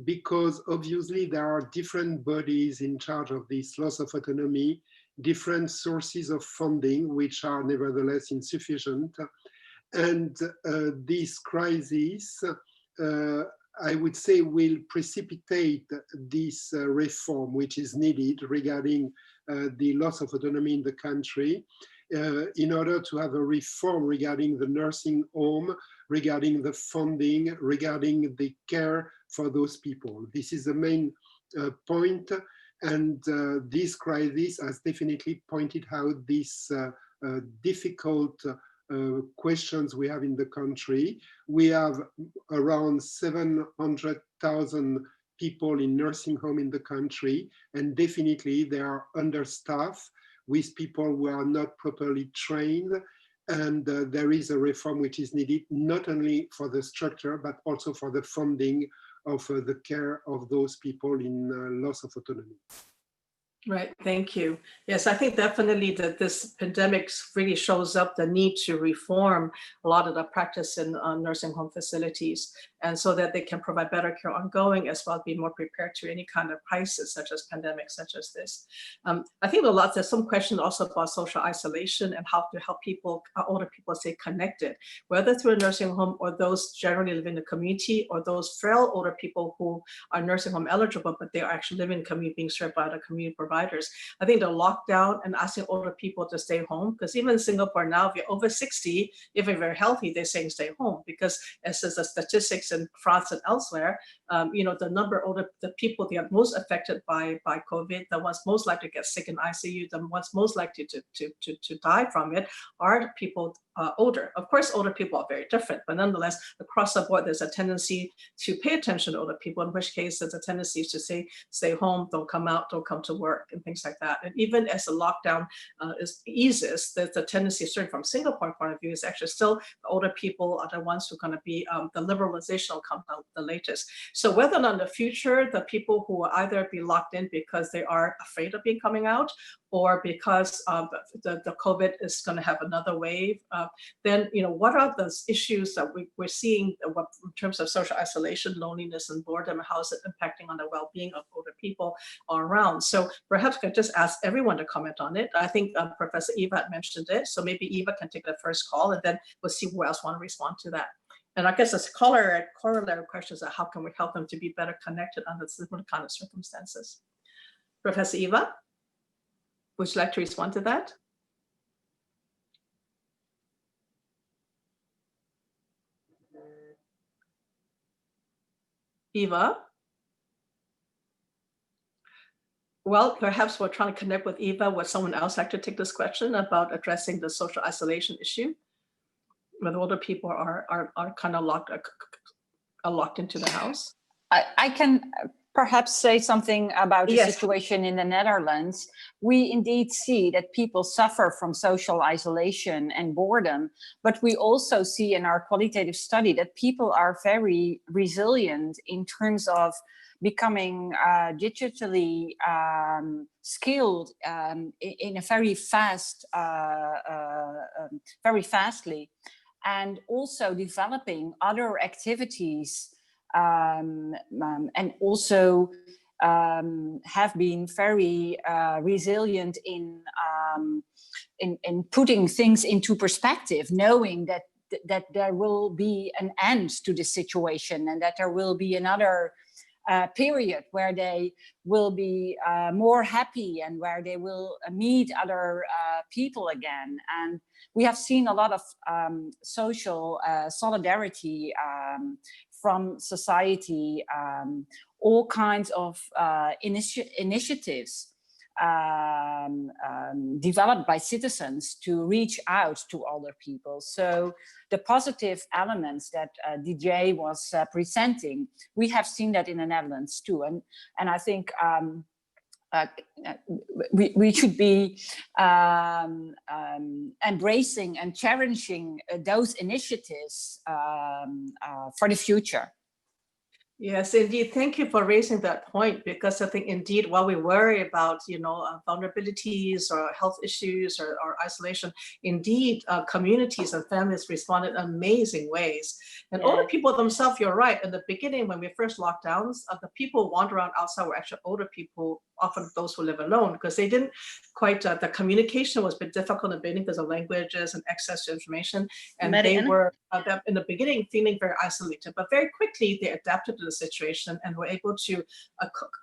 because obviously there are different bodies in charge of this loss of autonomy, different sources of funding, which are nevertheless insufficient. And this crisis, I would say, will precipitate this reform which is needed regarding the loss of autonomy in the country, in order to have a reform regarding the nursing home, regarding the funding, regarding the care for those people. This is the main point, and this crisis has definitely pointed out these difficult questions we have in the country. We have around 700,000 people in nursing home in the country, and definitely they are understaffed with people who are not properly trained, and there is a reform which is needed, not only for the structure, but also for the funding of the care of those people in loss of autonomy. Right, thank you. Yes, I think definitely that this pandemic really shows up the need to reform a lot of the practice in nursing home facilities, and so that they can provide better care ongoing, as well as be more prepared to any kind of crisis, such as pandemics such as this. I think there's some questions also about social isolation and how to help people, older people, stay connected, whether through a nursing home or those generally live in the community, or those frail older people who are nursing home eligible, but they are actually living in the community, being served by the community providers. I think the lockdown and asking older people to stay home, because even in Singapore now, if you're over 60, if you're very healthy, they're saying stay home, because as the statistics in France and elsewhere, the number of the people that are most affected by COVID, the ones most likely to get sick in ICU, the ones most likely to die from it, are people older. Of course, older people are very different, but nonetheless, across the board, there's a tendency to pay attention to older people, in which case there's a tendency to say, stay home, don't come out, don't come to work, and things like that. And even as the lockdown eases, there's a tendency, certainly from Singapore point of view, is actually still the older people are the ones who are going to be, the liberalization will come out the latest. So whether or not in the future, the people who will either be locked in because they are afraid of being coming out, or because the COVID is going to have another wave, then what are those issues that we're seeing in terms of social isolation, loneliness, and boredom, and how is it impacting on the well-being of older people all around? So perhaps I could just ask everyone to comment on it. I think Professor Eva had mentioned it, so maybe Eva can take the first call, and then we'll see who else want to respond to that. And I guess this corollary questions are how can we help them to be better connected under different kind of circumstances? Professor Eva, would you like to respond to that? Eva? Well, perhaps we're trying to connect with Eva. Would someone else like to take this question about addressing the social isolation issue, where older people are kind of locked into the house? I can perhaps say something about the situation in the Netherlands. We indeed see that people suffer from social isolation and boredom, but we also see in our qualitative study that people are very resilient in terms of becoming digitally skilled in a very fastly, and also developing other activities, and also have been very resilient in putting things into perspective, knowing that there will be an end to this situation and that there will be another period where they will be more happy and where they will meet other people again. And we have seen a lot of social solidarity from society, all kinds of initiatives developed by citizens to reach out to older people. So the positive elements that DJ was presenting, we have seen that in the Netherlands too. And I think we should be embracing and cherishing those initiatives for the future. Yes, indeed. Thank you for raising that point, because I think indeed while we worry about, vulnerabilities or health issues or isolation, indeed communities and families responded in amazing ways. And older people themselves, you're right, in the beginning when we first locked down, the people who wander around outside were actually older people, often those who live alone, because they didn't quite, the communication was a bit difficult in the beginning because of languages and access to information. And they were in the beginning feeling very isolated, but very quickly they adapted to the situation and were able to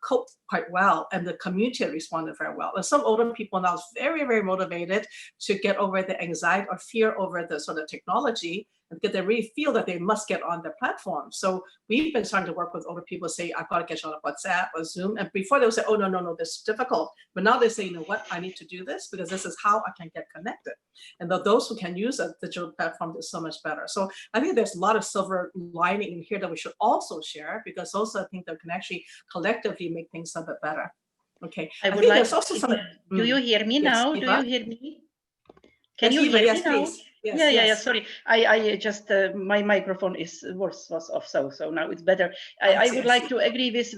cope quite well. And the community responded very well. And some older people now is very, very motivated to get over the anxiety or fear over the sort of technology, because they really feel that they must get on the platform. So we've been starting to work with older people, say, I've got to get you on a WhatsApp or Zoom. And before they would say, oh, no, this is difficult. But now they say, you know what, I need to do this because this is how I can get connected. And those who can use a digital platform is so much better. So I think there's a lot of silver lining in here that we should also share, because those I think that can actually collectively make things a bit better. Okay. I would like, there's also some. Do you hear me now? Do you hear me? Can you hear me now? Please. Yes, yeah. Sorry, I just my microphone was off, so now it's better. I would like to agree with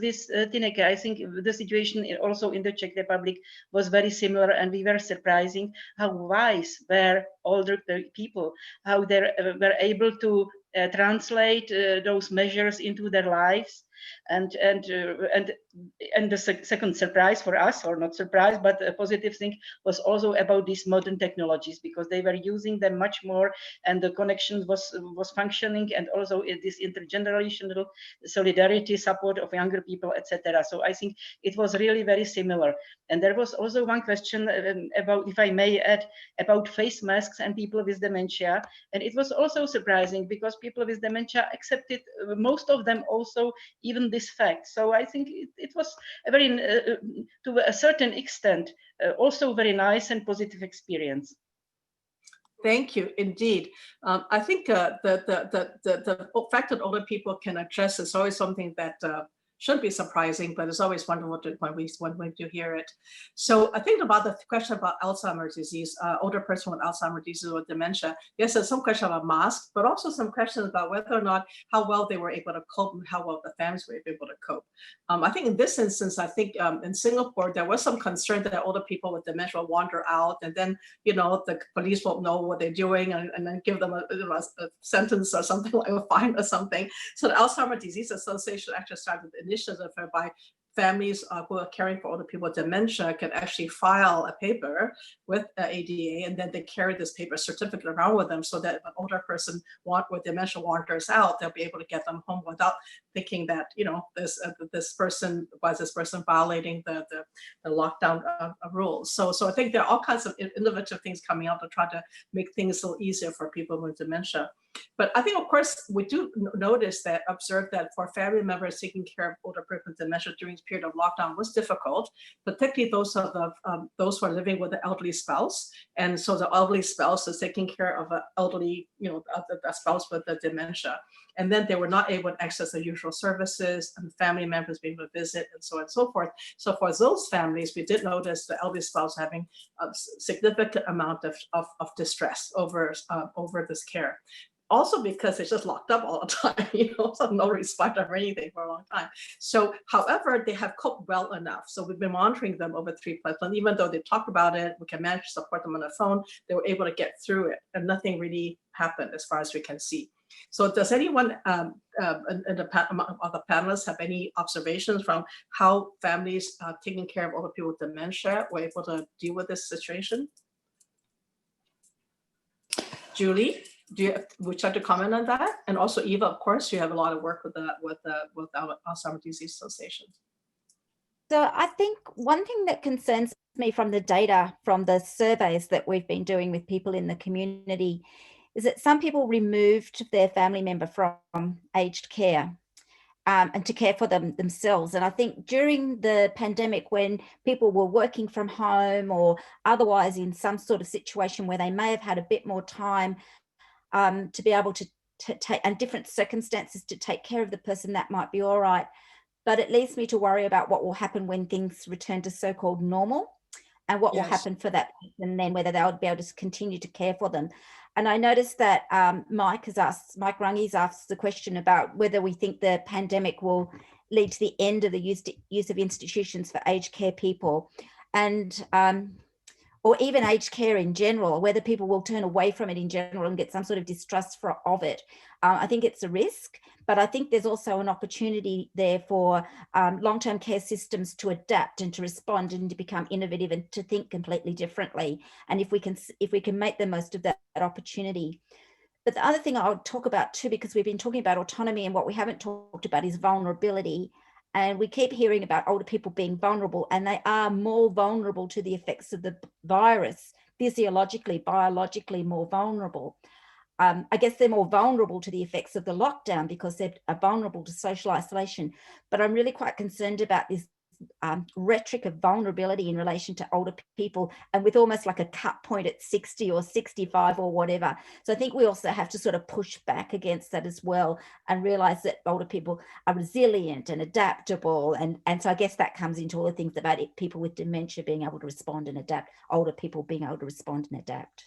Tineke. I think the situation also in the Czech Republic was very similar, and we were surprising how wise were older people, how they were able to translate those measures into their lives. And the second surprise for us, or not surprise, but a positive thing, was also about these modern technologies, because they were using them much more, and the connection was functioning, and also this intergenerational solidarity, support of younger people, etc. So I think it was really very similar. And there was also one question about, if I may add, about face masks and people with dementia, and it was also surprising because people with dementia accepted, most of them also, even this fact. So I think it was a very, to a certain extent, also very nice and positive experience. Thank you, indeed. I think the fact that older people can address is always something that shouldn't be surprising, but it's always wonderful when we do hear it. So I think about the question about Alzheimer's disease, older person with Alzheimer's disease or dementia. Yes, there's some question about masks, but also some questions about whether or not how well they were able to cope and how well the families were able to cope. I think in this instance, I think in Singapore, there was some concern that older people with dementia will wander out, and then, the police won't know what they're doing, and then give them a sentence or something, like a fine or something. So the Alzheimer's Disease Association actually started an initiative whereby families who are caring for older people with dementia can actually file a paper with ADA, and then they carry this paper certificate around with them, so that if an older person with dementia wanders out, they'll be able to get them home without thinking that, this person violating the lockdown rules. So I think there are all kinds of innovative things coming out to try to make things a little easier for people with dementia. But I think, of course, we do observe that for family members taking care of older people with dementia during this period of lockdown was difficult, particularly those who are living with an elderly spouse. And so the elderly spouse is taking care of an elderly, a spouse with the dementia. And then they were not able to access the usual services, and family members being able to visit, and so on and so forth. So for those families, we did notice the elderly spouse having a significant amount of distress over this care. Also because they're just locked up all the time, so no respite or anything for a long time. So, however, they have coped well enough. So we've been monitoring them over 3+ months. Even though they talk about it, we can manage to support them on the phone, they were able to get through it, and nothing really happened as far as we can see. So does anyone of the panelists have any observations from how families taking care of older people with dementia were able to deal with this situation? Julie, would you like to comment on that? And also Eva, of course, you have a lot of work with our Alzheimer's Disease Association. So I think one thing that concerns me from the data from the surveys that we've been doing with people in the community is that some people removed their family member from aged care and to care for them themselves. And I think during the pandemic, when people were working from home or otherwise in some sort of situation where they may have had a bit more time to be able to take, and different circumstances to take care of the person, that might be all right. But it leads me to worry about what will happen when things return to so-called normal, and what will happen for that person then, whether they'll be able to continue to care for them. And I noticed that Mike Rangi's asked the question about whether we think the pandemic will lead to the end of the use of institutions for aged care people, and or even aged care in general, whether people will turn away from it in general and get some sort of distrust of it. I think it's a risk, but I think there's also an opportunity there for long-term care systems to adapt and to respond and to become innovative and to think completely differently. And if we can make the most of that opportunity. But the other thing I would talk about too, because we've been talking about autonomy, and what we haven't talked about is vulnerability. And we keep hearing about older people being vulnerable, and they are more vulnerable to the effects of the virus, physiologically, biologically more vulnerable. I guess they're more vulnerable to the effects of the lockdown because they are vulnerable to social isolation. But I'm really quite concerned about this rhetoric of vulnerability in relation to older people, and with almost like a cut point at 60 or 65 or whatever. So I think we also have to sort of push back against that as well, and realize that older people are resilient and adaptable. And so I guess that comes into all the things about it, people with dementia being able to respond and adapt, older people being able to respond and adapt.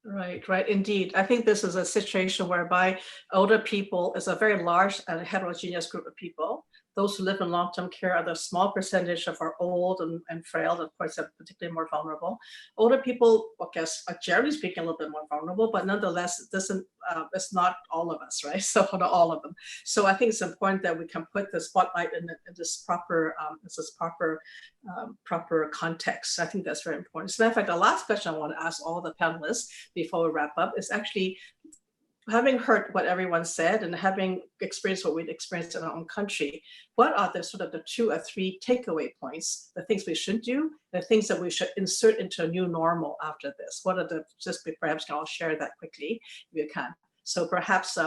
Right, indeed. I think this is a situation whereby older people is a very large and heterogeneous group of people. Those who live in long-term care are the small percentage of our old and frail, of course, are particularly more vulnerable. Older people, I guess, generally speaking, a little bit more vulnerable, but nonetheless, it doesn't, it's not all of us, right? So not all of them. So I think it's important that we can put the spotlight in this proper, proper context. I think that's very important. As a matter of fact, the last question I want to ask all the panelists before we wrap up is actually, having heard what everyone said and having experienced what we've experienced in our own country, what are the sort of the 2 or 3 takeaway points, the things we should do, the things that we should insert into a new normal after this? What are the, just perhaps I'll share that quickly if you can. So perhaps,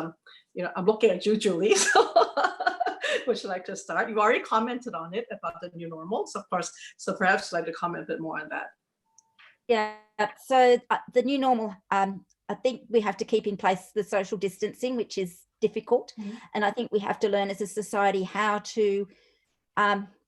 you know, I'm looking at you, Julie, so would you like to start? You've already commented on it about the new normals, of course, so perhaps you'd like to comment a bit more on that. Yeah, so the new normal, I think we have to keep in place the social distancing, which is difficult. Mm-hmm. And I think we have to learn as a society how to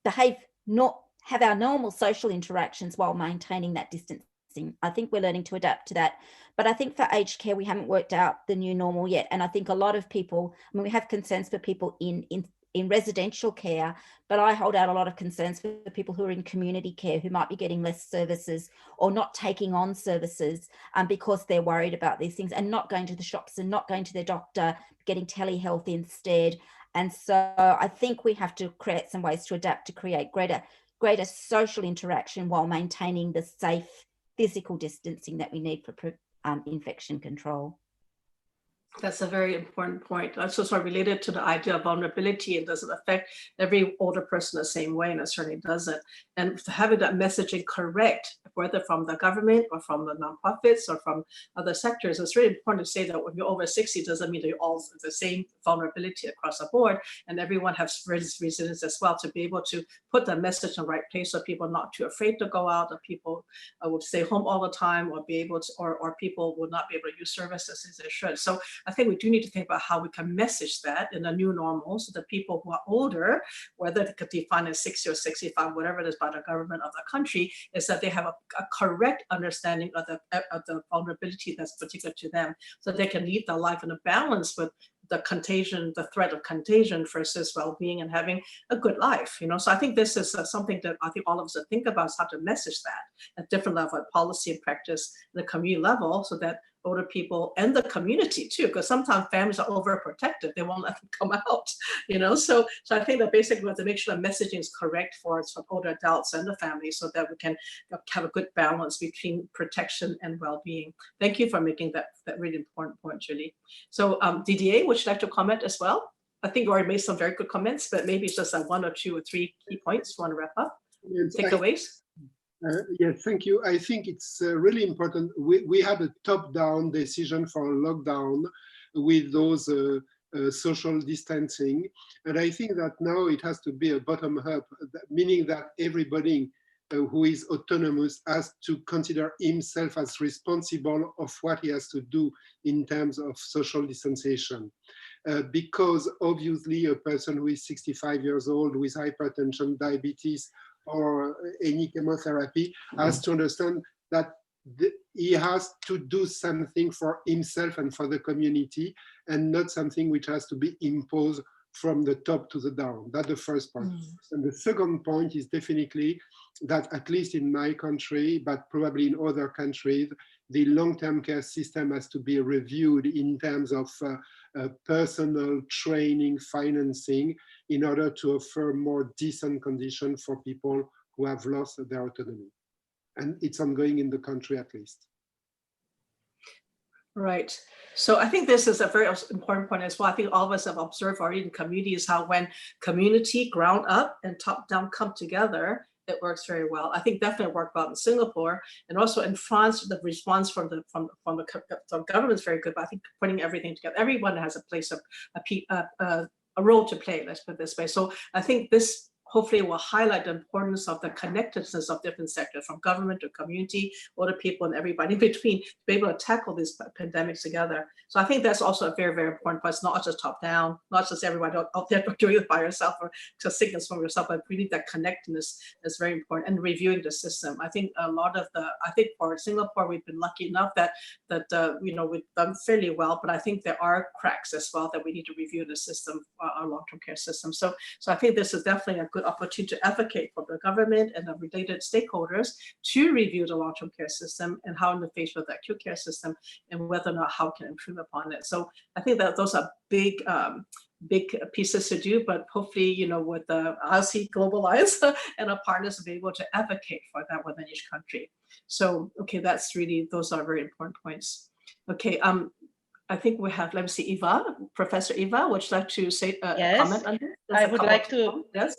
behave, not have our normal social interactions while maintaining that distancing. I think we're learning to adapt to that. But I think for aged care, we haven't worked out the new normal yet. And I think a lot of people, I mean, we have concerns for people in residential care, but I hold out a lot of concerns for the people who are in community care, who might be getting less services or not taking on services because they're worried about these things, and not going to the shops and not going to their doctor, getting telehealth instead. And so I think we have to create some ways to adapt to create greater social interaction while maintaining the safe physical distancing that we need for infection control. That's a very important point. That's also related to the idea of vulnerability, and does it affect every older person the same way? And it certainly doesn't. And having that messaging correct, whether from the government or from the nonprofits or from other sectors, it's really important to say that when you're over 60, doesn't mean that you're all the same vulnerability across the board, and everyone has resilience as well, to be able to put the message in the right place so people are not too afraid to go out, or people would stay home all the time, or be able to, or people will not be able to use services as they should. So I think we do need to think about how we can message that in a new normal, so that people who are older, whether they could define as 60 or 65, whatever it is by the government of the country, is that they have a correct understanding of the vulnerability that's particular to them, so they can lead their life in a balance with the contagion, the threat of contagion versus well-being and having a good life, you know. So I think this is something that I think all of us should think about, is how to message that at different level of policy and practice, the community level, so that older people and the community too, because sometimes families are overprotective. They won't let them come out, you know. So I think that basically we have to make sure the messaging is correct for us, for older adults and the family, so that we can have a good balance between protection and well-being. Thank you for making that really important point, Julie. So Didier, would you like to comment as well? I think you already made some very good comments, but maybe it's just 1 or 2 or 3 key points you want to wrap up. Yes, Takeaways? Yes, thank you. I think it's really important. We had a top-down decision for a lockdown with those social distancing. And I think that now it has to be a bottom-up, meaning that everybody who is autonomous has to consider himself as responsible of what he has to do in terms of social distanciation. Because obviously a person who is 65 years old with hypertension, diabetes, or any chemotherapy has to understand that he has to do something for himself and for the community, and not something which has to be imposed from the top to the down. That's the first point. And the second point is definitely that, at least in my country, but probably in other countries, the long-term care system has to be reviewed in terms of personal training, financing, in order to offer more decent conditions for people who have lost their autonomy. And it's ongoing in the country, at least. Right. So I think this is a very important point as well. I think all of us have observed already in communities how when community, ground up and top down come together, it works very well. I think definitely worked well in Singapore, and also in France. The response from the government is very good. But I think putting everything together, everyone has a place of a role to play. Let's put it this way. So I think this hopefully will highlight the importance of the connectedness of different sectors, from government to community, older people, and everybody in between, to be able to tackle these pandemics together. So I think that's also a very, very important point. It's not just top down, not just everybody out there doing it by yourself or just sickness from yourself, but really that connectedness is very important, and reviewing the system. I think a lot of I think for Singapore, we've been lucky enough that you know, we've done fairly well, but I think there are cracks as well that we need to review the system, our long-term care system. So I think this is definitely a good opportunity to advocate for the government and the related stakeholders to review the long-term care system and how interface with the acute care system, and whether or not how can improve upon it. So I think that those are big pieces to do, but hopefully, you know, with the ILC Global Alliance and our partners will be able to advocate for that within each country. So, okay, that's really, those are very important points. Okay, I think we have, let me see, Eva, Professor Eva, would you like to say yes, comment on this? I would like to. Yes.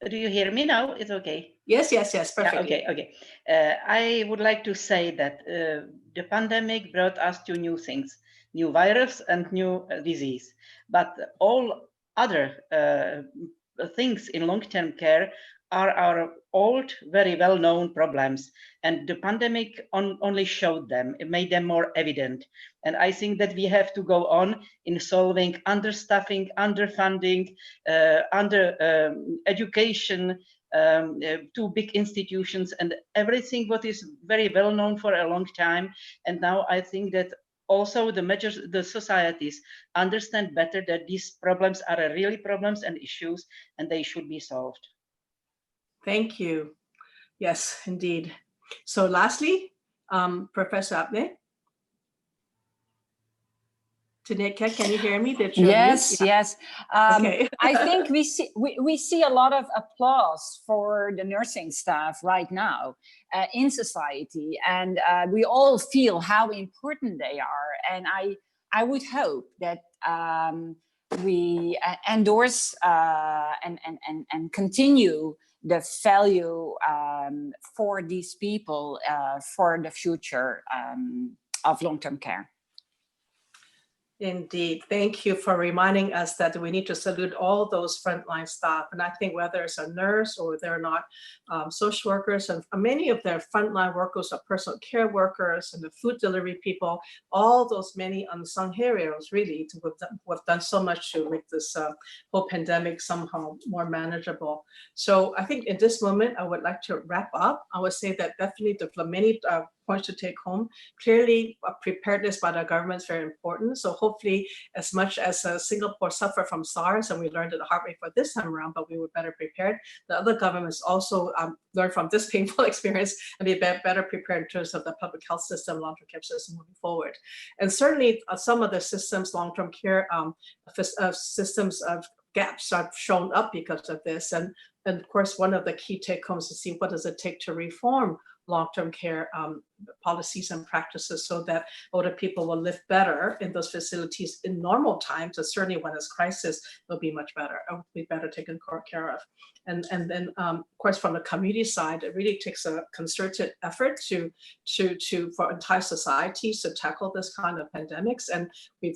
Do you hear me now? It's okay. Yes, perfect. Yeah, okay. I would like to say that the pandemic brought us to new things, new virus and new disease. But all other things in long-term care are our old, very well-known problems. And the pandemic only showed them, it made them more evident. And I think that we have to go on in solving understaffing, underfunding, under education, too big institutions, and everything what is very well known for a long time. And now I think that also the societies understand better that these problems are really problems and issues, and they should be solved. Thank you. Yes, indeed. So lastly, Professor Abne. Tanika, can you hear me? Yes, yes. Okay. I think we see a lot of applause for the nursing staff right now in society, and we all feel how important they are. And I would hope that we endorse and continue the value for these people for the future of long-term care. Indeed. Thank you for reminding us that we need to salute all those frontline staff. And I think whether it's a nurse or they're not social workers, and many of their frontline workers are personal care workers and the food delivery people, all those many unsung heroes really who have done so much to make this whole pandemic somehow more manageable. So I think in this moment, I would like to wrap up. I would say that definitely the many points to take home. Clearly, preparedness by the government is very important. So hopefully, as much as Singapore suffered from SARS, and we learned the hard way for this time around, but we were better prepared, the other governments also learn from this painful experience and be better prepared in terms of the public health system, long-term care system moving forward. And certainly some of the systems, long-term care systems of gaps have shown up because of this. And of course, one of the key take-homes is to see what does it take to reform long-term care policies and practices so that older people will live better in those facilities in normal times, and certainly when it's crisis, they'll be much better, will be better taken care of. And then, of course, from the community side, it really takes a concerted effort for entire societies to tackle this kind of pandemics. And we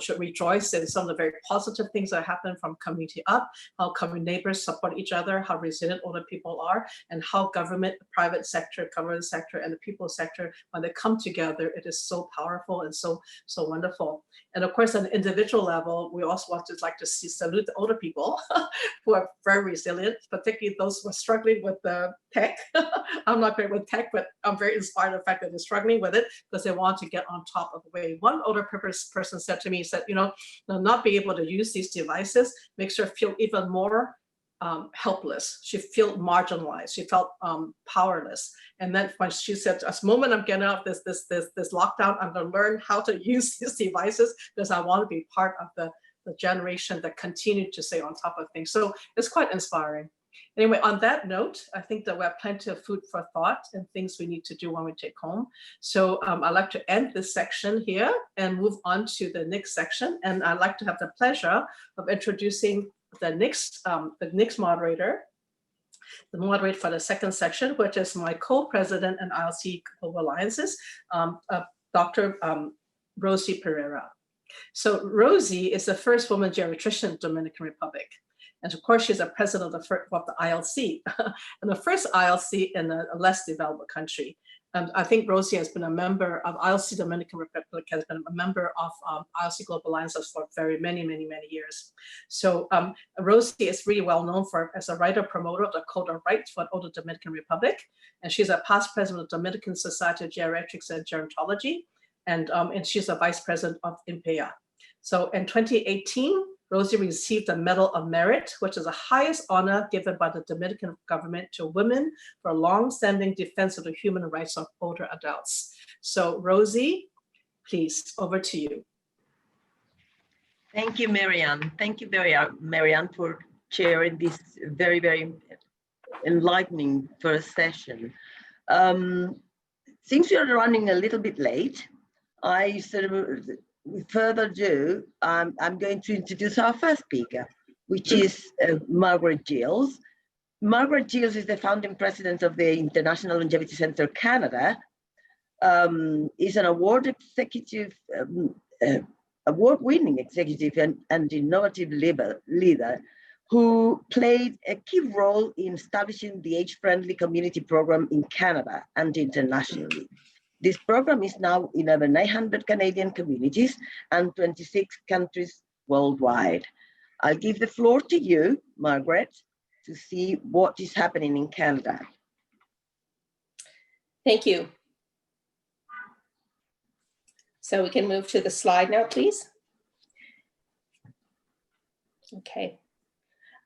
should rejoice in some of the very positive things that happen from community up, how community neighbors support each other, how resilient older people are, and how government, private sector, government sector, and the people sector, when they come together, it is so powerful and so wonderful. And of course, on an individual level, we also like to salute the older people who are very resilient, particularly those who are struggling with the tech. I'm not great with tech, but I'm very inspired by the fact that they're struggling with it because they want to get on top of the wave. One older person said to me, he said, not being able to use these devices makes her feel even more helpless. She felt marginalized. She felt powerless. And then when she said, "As moment I'm getting out of this lockdown, I'm going to learn how to use these devices because I want to be part of the generation that continued to stay on top of things." So it's quite inspiring. Anyway, on that note, I think that we have plenty of food for thought and things we need to do when we take home. So I'd like to end this section here and move on to the next section. And I'd like to have the pleasure of introducing the next moderator, the moderator for the second section, which is my co-president and ILC Global Alliances, Dr. Rosie Pereira. So Rosie is the first woman geriatrician in the Dominican Republic. And of course, she's a president of the ILC, and the first ILC in a less developed country. And I think Rosie has been a member of ILC Dominican Republic, has been a member of ILC Global Alliances for very many years. So Rosie is really well known as a writer promoter of the Code of Rights for the Dominican Republic. And she's a past president of the Dominican Society of Geriatrics and Gerontology. And she's a vice president of IMPEA. So in 2018, Rosie received the Medal of Merit, which is the highest honor given by the Dominican government to women for long-standing defense of the human rights of older adults. So Rosie, please, over to you. Thank you, Marianne. Thank you, Marianne, for chairing this very enlightening first session. Since we are running a little bit late, with further ado, I'm going to introduce our first speaker, which is Margaret Gills. Margaret Gills is the founding president of the International Longevity Center Canada, is an award-winning executive and innovative leader who played a key role in establishing the age-friendly community program in Canada and internationally. This program is now in over 900 Canadian communities and 26 countries worldwide. I'll give the floor to you, Margaret, to see what is happening in Canada. Thank you. So we can move to the slide now, please. Okay.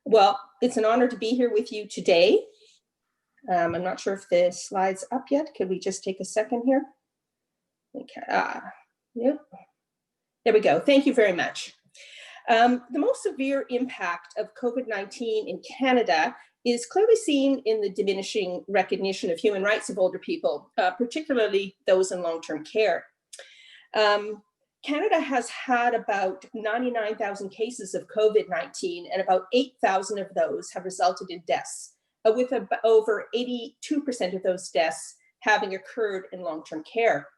Well, it's an honor to be here with you today. I'm not sure if the slide's up yet. Could we just take a second here? Okay. Yep. There we go. Thank you very much. The most severe impact of COVID-19 in Canada is clearly seen in the diminishing recognition of human rights of older people, particularly those in long-term care. Canada has had about 99,000 cases of COVID-19, and about 8,000 of those have resulted in deaths, with over 82% of those deaths having occurred in long-term care.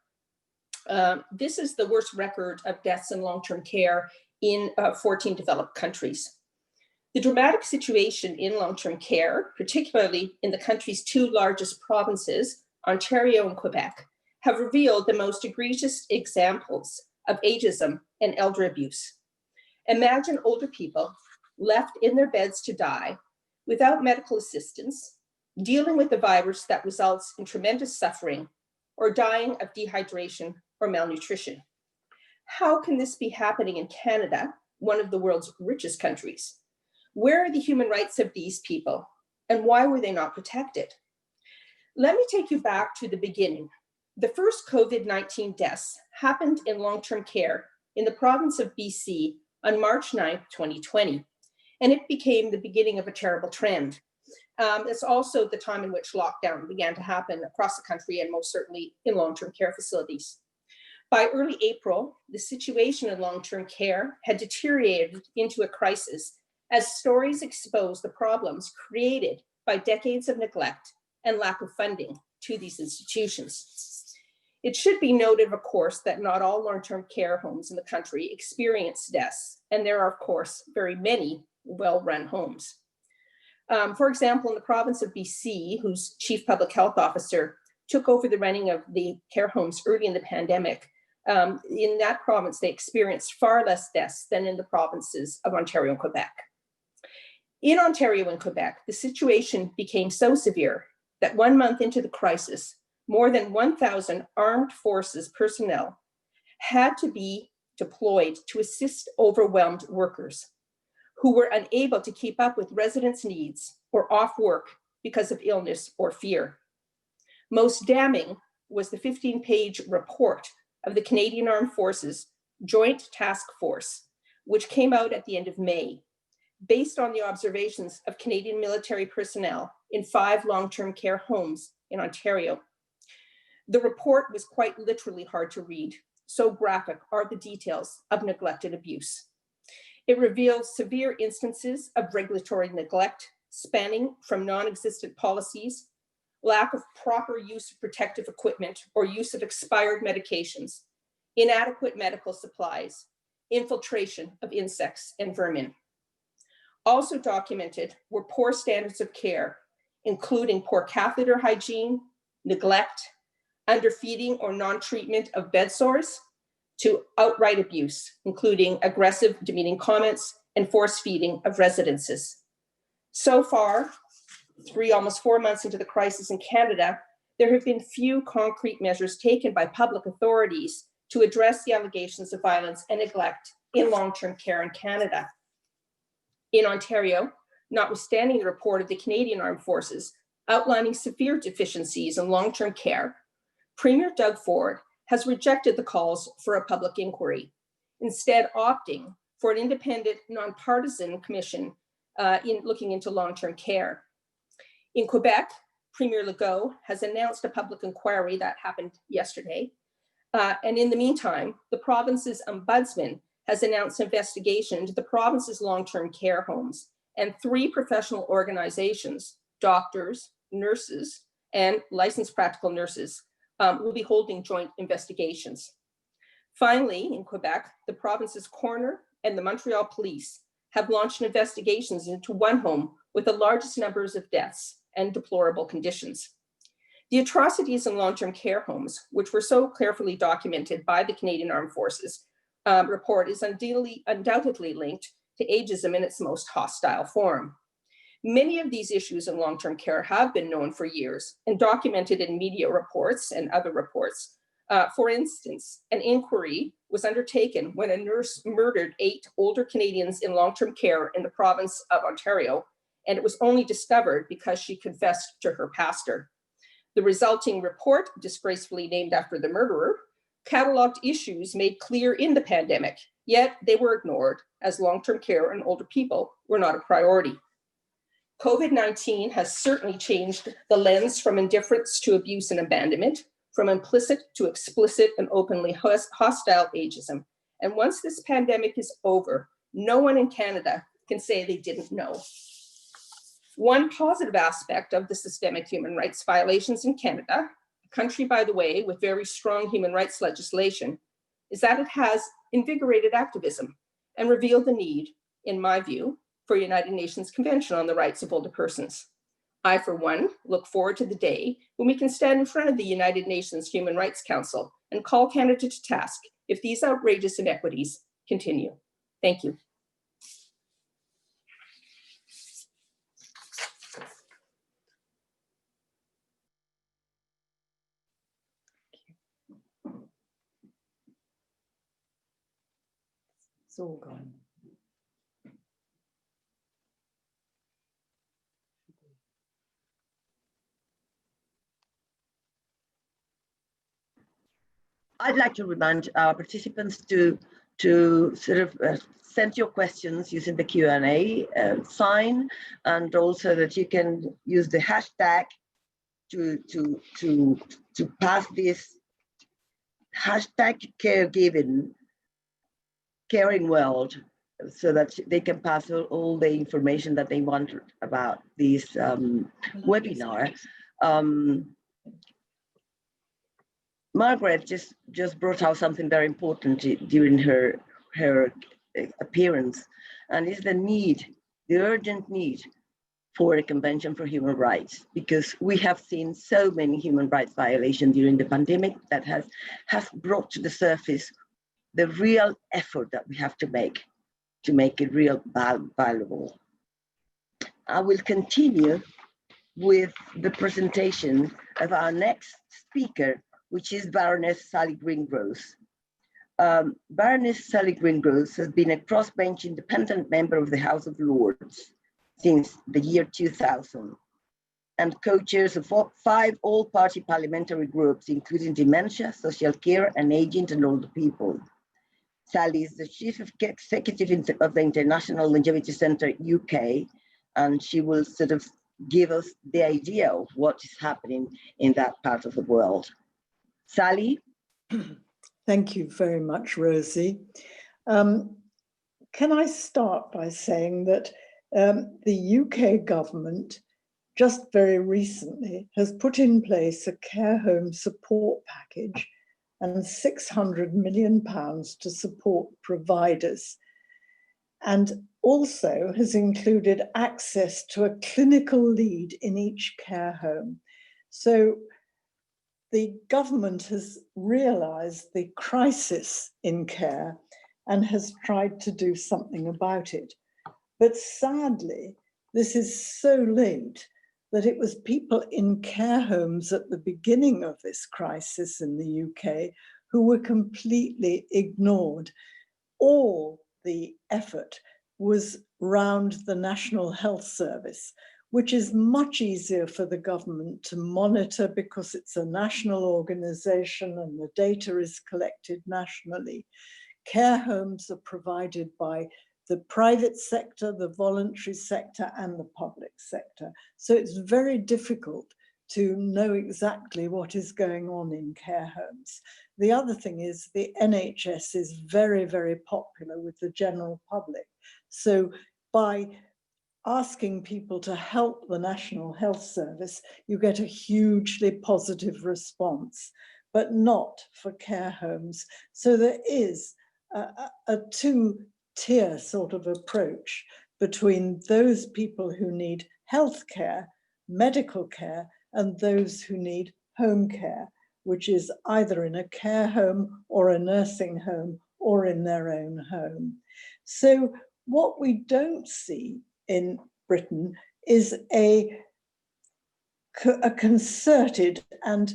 This is the worst record of deaths in long-term care in 14 developed countries. The dramatic situation in long-term care, particularly in the country's two largest provinces, Ontario and Quebec, have revealed the most egregious examples of ageism and elder abuse. Imagine older people left in their beds to die without medical assistance, dealing with the virus that results in tremendous suffering, or dying of dehydration or malnutrition. How can this be happening in Canada, one of the world's richest countries? Where are the human rights of these people, and why were they not protected? Let me take you back to the beginning. The first COVID-19 deaths happened in long-term care in the province of BC on March 9th, 2020, and it became the beginning of a terrible trend. It's also the time in which lockdown began to happen across the country and most certainly in long-term care facilities. By early April, the situation in long-term care had deteriorated into a crisis as stories exposed the problems created by decades of neglect and lack of funding to these institutions. It should be noted, of course, that not all long-term care homes in the country experience deaths, and there are, of course, very many well-run homes. For example, in the province of BC, whose chief public health officer took over the running of the care homes early in the pandemic, in that province, they experienced far less deaths than in the provinces of Ontario and Quebec. In Ontario and Quebec, the situation became so severe that 1 month into the crisis, more than 1,000 armed forces personnel had to be deployed to assist overwhelmed workers who were unable to keep up with residents' needs or off work because of illness or fear. Most damning was the 15-page report of the Canadian Armed Forces Joint Task Force, which came out at the end of May, based on the observations of Canadian military personnel in 5 long-term care homes in Ontario. The report was quite literally hard to read. So graphic are the details of neglected abuse. It reveals severe instances of regulatory neglect, spanning from non-existent policies, lack of proper use of protective equipment or use of expired medications, inadequate medical supplies, infiltration of insects and vermin. Also documented were poor standards of care, including poor catheter hygiene, neglect, underfeeding or non-treatment of bed sores, to outright abuse, including aggressive, demeaning comments and force feeding of residences. So far, almost 4 months into the crisis in Canada, there have been few concrete measures taken by public authorities to address the allegations of violence and neglect in long-term care in Canada. In Ontario, notwithstanding the report of the Canadian Armed Forces outlining severe deficiencies in long-term care, Premier Doug Ford has rejected the calls for a public inquiry, instead opting for an independent, nonpartisan commission in looking into long-term care. In Quebec, Premier Legault has announced a public inquiry that happened yesterday. And in the meantime, the province's ombudsman has announced investigation into the province's long-term care homes, and 3 professional organizations, doctors, nurses, and licensed practical nurses will be holding joint investigations. Finally, in Quebec, the province's coroner and the Montreal police have launched investigations into one home with the largest numbers of deaths and deplorable conditions. The atrocities in long-term care homes, which were so carefully documented by the Canadian Armed Forces report, is undoubtedly linked to ageism in its most hostile form. Many of these issues in long-term care have been known for years and documented in media reports and other reports. For instance, an inquiry was undertaken when a nurse murdered 8 older Canadians in long-term care in the province of Ontario, and it was only discovered because she confessed to her pastor. The resulting report, disgracefully named after the murderer, cataloged issues made clear in the pandemic, yet they were ignored as long-term care and older people were not a priority. COVID-19 has certainly changed the lens from indifference to abuse and abandonment, from implicit to explicit and openly hostile ageism. And once this pandemic is over, no one in Canada can say they didn't know. One positive aspect of the systemic human rights violations in Canada, a country, by the way, with very strong human rights legislation, is that it has invigorated activism and revealed the need, in my view, for a United Nations Convention on the Rights of Older Persons. I, for one, look forward to the day when we can stand in front of the United Nations Human Rights Council and call Canada to task if these outrageous inequities continue. Thank you. It's all gone. I'd like to remind our participants to sort of send your questions using the Q&A sign, and also that you can use the hashtag to pass this hashtag caring world, so that they can pass all the information that they want about this webinar. Margaret just brought out something very important during her appearance, and is the urgent need for a convention for human rights, because we have seen so many human rights violations during the pandemic that has brought to the surface the real effort that we have to make it real valuable. I will continue with the presentation of our next speaker, which is Baroness Sally Greengross. Baroness Sally Greengross has been a crossbench independent member of the House of Lords since the year 2000, and co-chairs of 5 all-party parliamentary groups, including Dementia, Social Care, and Aging and Older People. Sally is the Chief Executive of the International Longevity Centre UK, and she will sort of give us the idea of what is happening in that part of the world. Sally? Thank you very much, Rosie. Can I start by saying that the UK government just very recently has put in place a care home support package and £600 million to support providers, and also has included access to a clinical lead in each care home. So the government has realised the crisis in care and has tried to do something about it. But sadly, this is so late that it was people in care homes at the beginning of this crisis in the UK who were completely ignored. All the effort was round the National Health Service, which is much easier for the government to monitor because it's a national organisation and the data is collected nationally. Care homes are provided by the private sector, the voluntary sector, and the public sector. So it's very difficult to know exactly what is going on in care homes. The other thing is the NHS is very, very popular with the general public. So by asking people to help the National Health Service, you get a hugely positive response, but not for care homes. So there is a two-tier sort of approach between those people who need health care, medical care, and those who need home care, which is either in a care home or a nursing home or in their own home. So what we don't see in Britain is a concerted and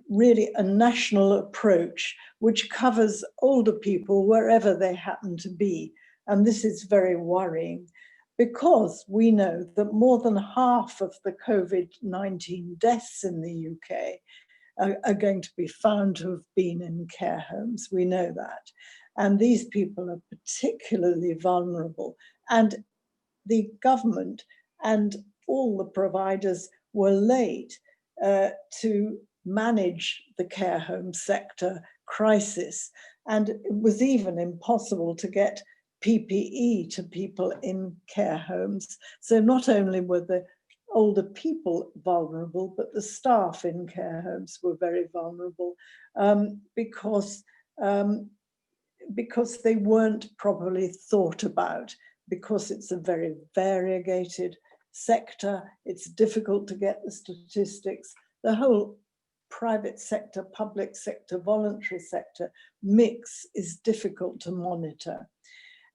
really a national approach which covers older people wherever they happen to be. And this is very worrying because we know that more than half of the COVID-19 deaths in the UK are going to be found to have been in care homes. We know that. And these people are particularly vulnerable. And the government and all the providers were late to manage the care home sector crisis. And it was even impossible to get PPE to people in care homes. So not only were the older people vulnerable, but the staff in care homes were very vulnerable because they weren't properly thought about, because it's a very variegated sector. It's difficult to get the statistics. The whole private sector, public sector, voluntary sector mix is difficult to monitor.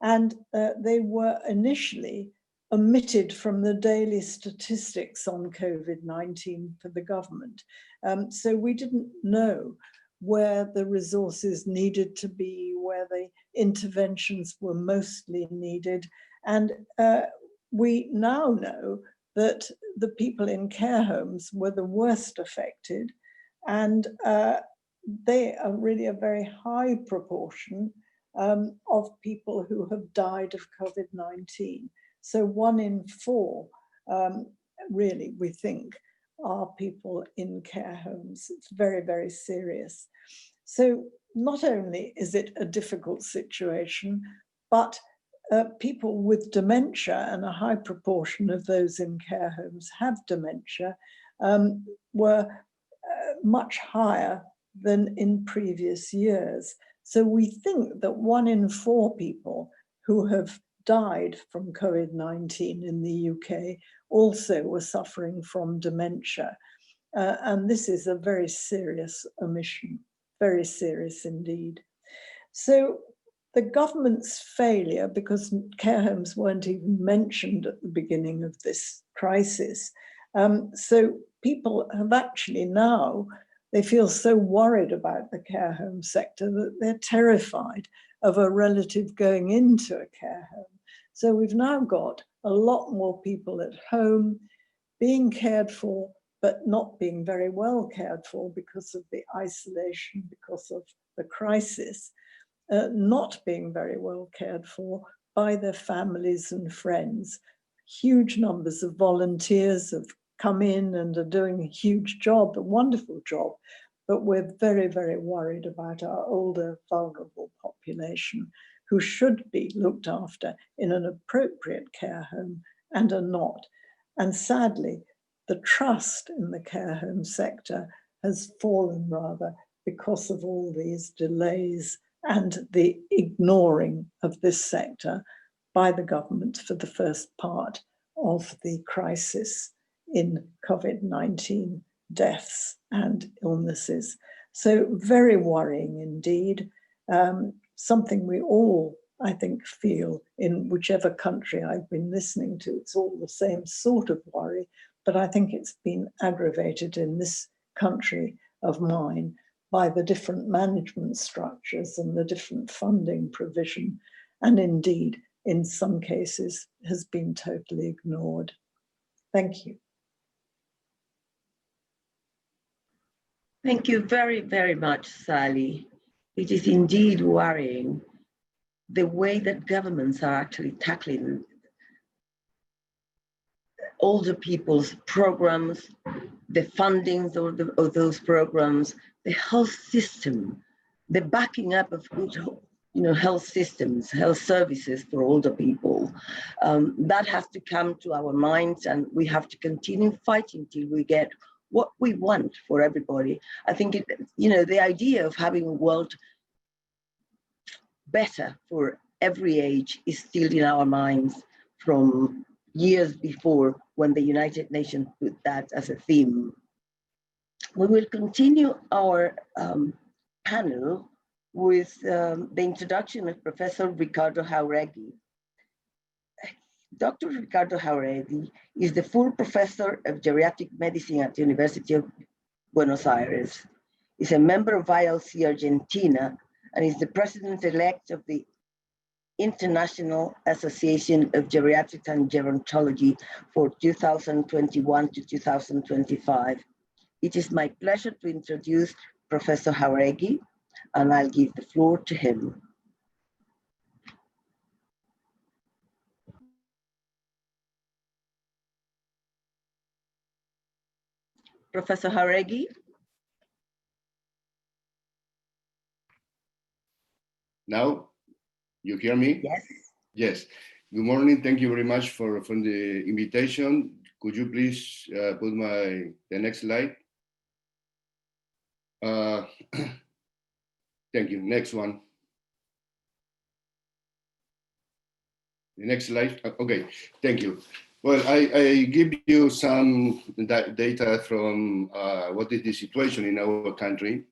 And they were initially omitted from the daily statistics on COVID-19 for the government. So we didn't know where the resources needed to be, where the interventions were mostly needed. And we now know that the people in care homes were the worst affected, and they are really a very high proportion of people who have died of COVID-19. So 1 in 4, really, we think, are people in care homes. It's very, very serious. So not only is it a difficult situation, but people with dementia, and a high proportion of those in care homes have dementia, were much higher than in previous years. So we think that 1 in 4 people who have died from COVID-19 in the UK also were suffering from dementia. And this is a very serious omission, very serious indeed. So the government's failure, because care homes weren't even mentioned at the beginning of this crisis, so people have actually now, they feel so worried about the care home sector that they're terrified of a relative going into a care home. So we've now got a lot more people at home being cared for, but not being very well cared for because of the isolation, because of the crisis, not being very well cared for by their families and friends. Huge numbers of volunteers have come in and are doing a huge job, a wonderful job, but we're very, very worried about our older, vulnerable population who should be looked after in an appropriate care home and are not. And sadly, the trust in the care home sector has fallen rather because of all these delays and the ignoring of this sector by the government for the first part of the crisis in COVID-19 deaths and illnesses. So very worrying indeed, something we all, I think, feel in whichever country I've been listening to. It's all the same sort of worry, but I think it's been aggravated in this country of mine by the different management structures and the different funding provision, and indeed, in some cases, has been totally ignored. Thank you. Thank you very, very much, Sally. It is indeed worrying the way that governments are actually tackling older people's programs, the fundings of those programs, the health system, the backing up of good health systems, health services for older people. That has to come to our minds, and we have to continue fighting till we get what we want for everybody. I think the idea of having a world better for every age is still in our minds from years before, when the United Nations put that as a theme. We will continue our panel with the introduction of Professor Ricardo Jauregui. Dr. Ricardo Jauregui is the full professor of geriatric medicine at the University of Buenos Aires. He's a member of ILC Argentina and is the president-elect of the International Association of Geriatrics and Gerontology for 2021 to 2025. It is my pleasure to introduce Professor Jauregui, and I'll give the floor to him. Professor Jauregui. Now, you hear me? Yes. Yes. Good morning. Thank you very much for the invitation. Could you please put the next slide? Thank you. Next one. The next slide. Okay. Thank you. Well, I give you some data from what is the situation in our country.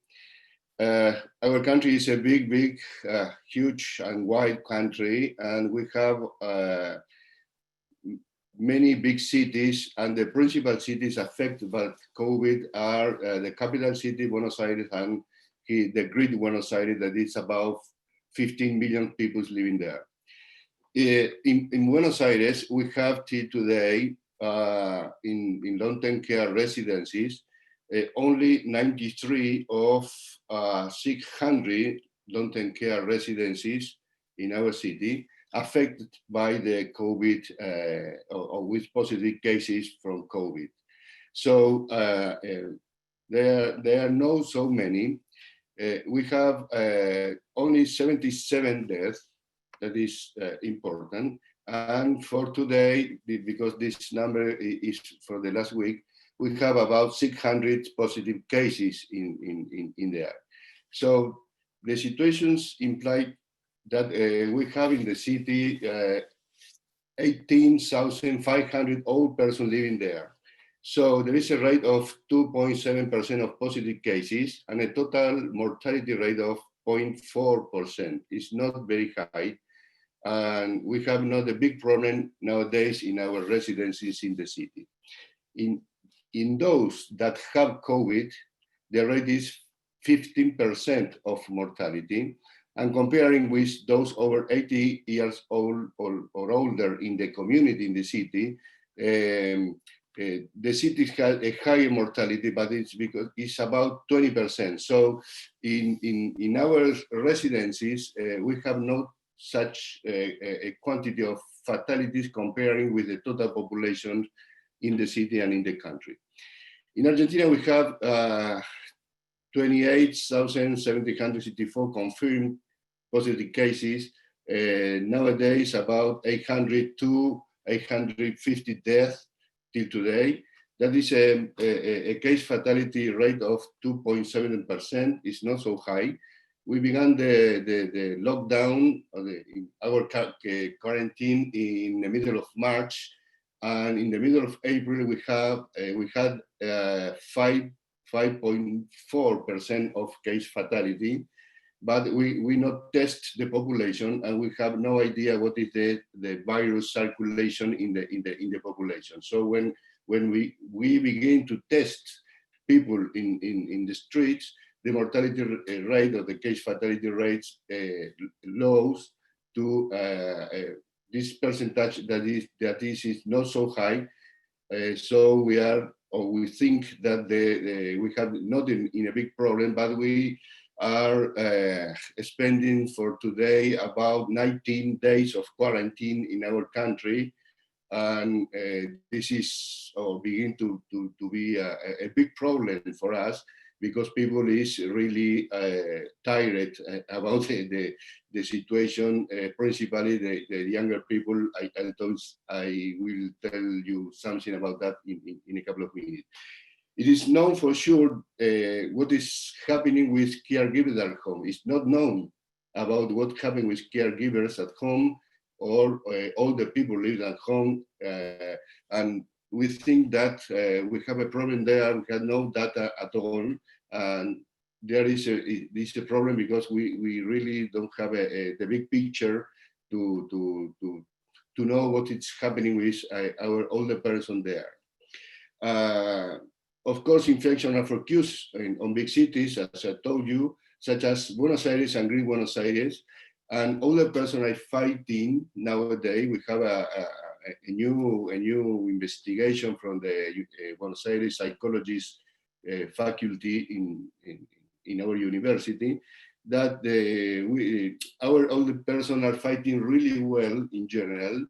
Our country is a big, huge and wide country, and we have many big cities, and the principal cities affected by COVID are the capital city, Buenos Aires, and the Great Buenos Aires, that is about 15 million people living there. In Buenos Aires, we have till today in long-term care residencies, only 93 of 600 long-term care residencies in our city affected by the COVID or with positive cases from COVID. So there are not so many. We have only 77 deaths. That is important. And for today, because this number is for the last week, we have about 600 positive cases in there. So the situations imply that we have in the city 18,500 old persons living there. So there is a rate of 2.7% of positive cases and a total mortality rate of 0.4%. It's not very high. And we have not a big problem nowadays in our residencies in the city. In those that have COVID, the rate is 15% of mortality. And comparing with those over 80 years old or older in the community in the city has a higher mortality, but it's because it's about 20%. So in our residencies, we have not such a quantity of fatalities comparing with the total population in the city and in the country. In Argentina, we have 28,764 confirmed positive cases. Nowadays, about 800 to 850 deaths till today. That is a case fatality rate of 2.7%. It's not so high. We began the lockdown, our quarantine in the middle of March, and in the middle of April we had 5.4% of case fatality, but we not test the population and we have no idea what is the virus circulation in the population. So when we begin to test people in the streets, the mortality rate or the case fatality rates lows to this percentage that is not so high. So we think that we have not in a big problem, but we are spending for today about 19 days of quarantine in our country. And this is begin to be a big problem for us, because people is really tired about the situation, principally the younger people. I will tell you something about that in a couple of minutes. It is known for sure what is happening with caregivers at home. It's not known about what happened with caregivers at home or all the people living at home. And we think that we have a problem there. We have no data at all. And there is a problem because we really don't have the big picture to know what is happening with our older person there. Of course, infection are focused on big cities, as I told you, such as Buenos Aires and Great Buenos Aires. And older persons are fighting nowadays. We have a new investigation from the Buenos Aires psychologist faculty in our university, that our older persons are fighting really well in general.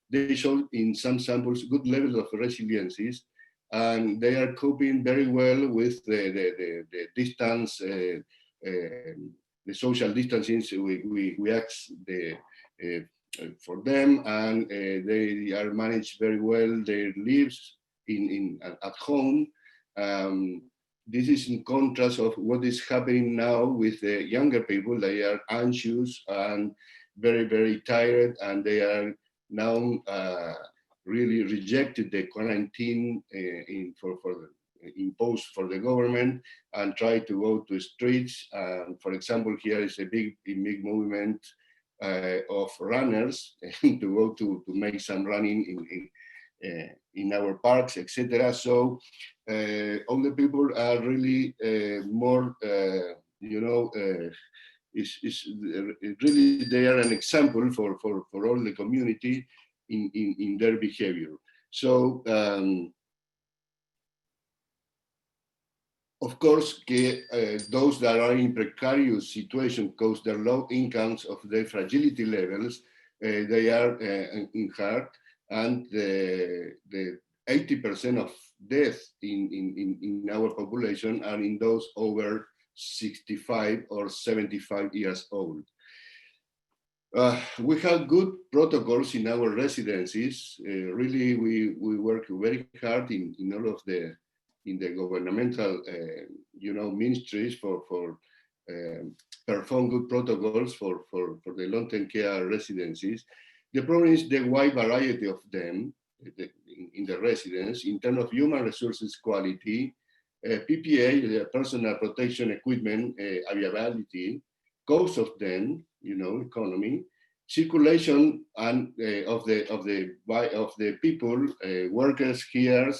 They show in some samples good levels of resiliencies, and they are coping very well with the distance, the social distancing. We ask for them, and they are managed very well their lives at home. This is in contrast of what is happening now with the younger people. They are anxious and very, very tired, and they are now really rejected the quarantine imposed for the government and try to go to streets. For example, here is a big movement of runners to go to make some running in our parks, etc. So all the people are really more, is really, they are an example for all the community in their behavior. So, of course, those that are in precarious situation because their low incomes of their fragility levels, they are in hard, and the 80% of deaths in our population are in those over 65 or 75 years old. We have good protocols in our residencies. Really, we work very hard in all of the governmental, ministries for perform good protocols for the long-term care residencies. The problem is the wide variety of them in the residence in terms of human resources quality, PPA, the personal protection equipment availability, cost of them, economy, circulation and of the people, workers here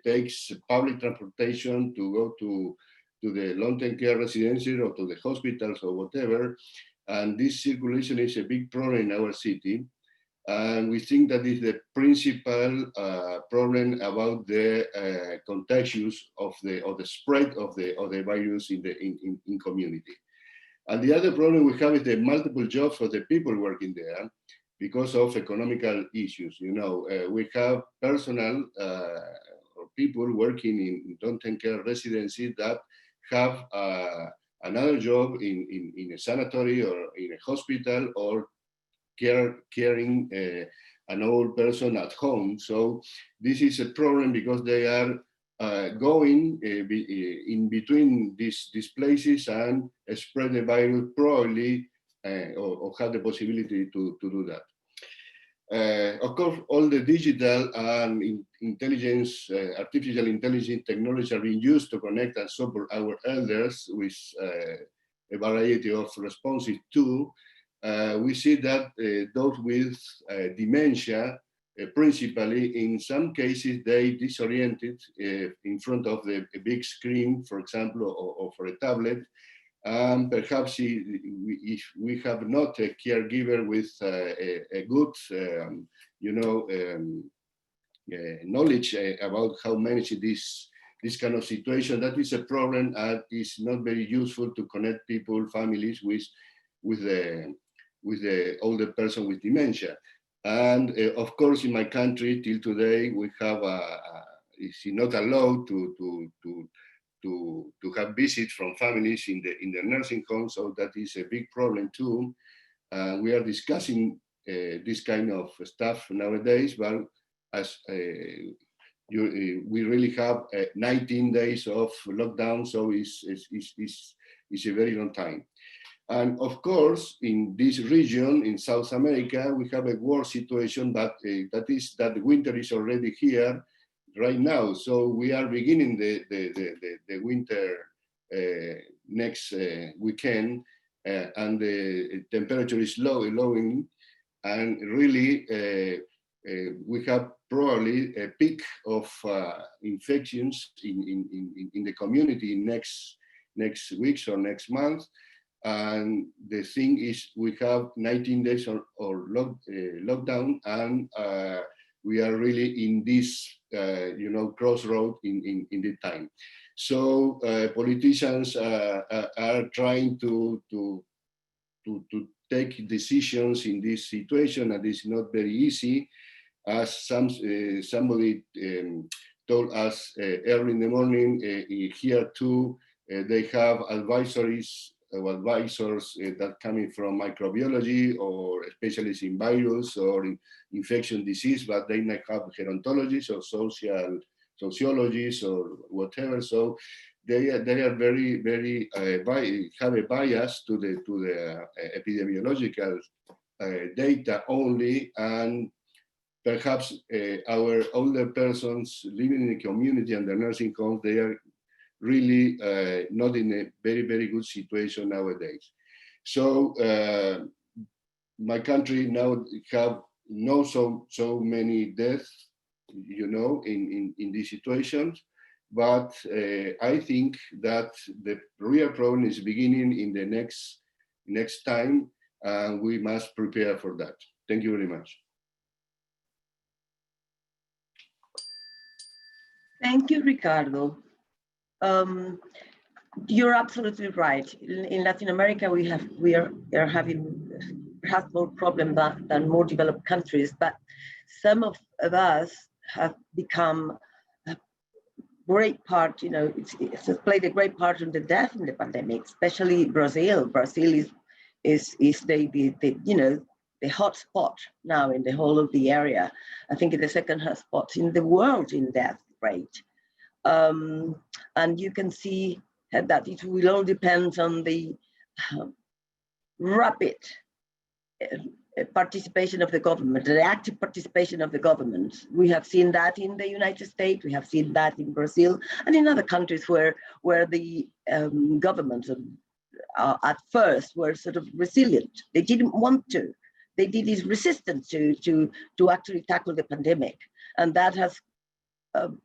takes public transportation to go to the long-term care residences or to the hospitals or whatever, and this circulation is a big problem in our city. And we think that is the principal problem about the contagious of the spread of the virus in community. And the other problem we have is the multiple jobs for the people working there because of economical issues. We have personnel or people working in long-term care residencies that have another job in a sanitary or in a hospital or caring an old person at home. So this is a problem because they are going in between these places and spread the virus probably or have the possibility to do that. Of course, all the digital and intelligence, artificial intelligence technology are being used to connect and support our elders with a variety of responses too. We see that those with dementia, principally, in some cases, they disoriented in front of a big screen, for example, or for a tablet. Perhaps if we have not a caregiver with a good, knowledge about how manage this kind of situation, that is a problem and is not very useful to connect people, families with the older person with dementia. And of course, in my country, till today, we have it's not allowed to have visits from families in the nursing home, so that is a big problem too. We are discussing this kind of stuff nowadays, but as we really have 19 days of lockdown, so it's a very long time. And of course, in this region, in South America, we have a worse situation, but that winter is already here right now. So we are beginning the winter next weekend, and the temperature is lowering, and really we have probably a peak of infections in the community next weeks or next month. And the thing is, we have 19 days or lockdown, and we are really in this, crossroad in the time. So politicians are trying to take decisions in this situation, and it's not very easy. As somebody told us early in the morning, here too, they have advisors that coming from microbiology or specialists in virus or in infection disease, but they might have gerontologists or sociologists or whatever. So they are very, very have a bias to the epidemiological data only, and perhaps our older persons living in the community and the nursing homes, they are really not in a very, very good situation nowadays. So my country now have not so many deaths, in these situations, but I think that the real problem is beginning in the next next time, and we must prepare for that. Thank you very much. Thank you, Ricardo. You're absolutely right. In Latin America, we are having perhaps more problem than more developed countries, but some of us have become a great part. It's played a great part in the death in the pandemic, especially Brazil. Brazil is the hot spot now in the whole of the area. I think it's the second hot spot in the world in death rate. And you can see that it will all depend on the rapid participation of the government, the active participation of the government. We have seen that in the United States, we have seen that in Brazil, and in other countries where the governments at first were sort of resilient. They didn't want to. They did this resistance to actually tackle the pandemic. And that has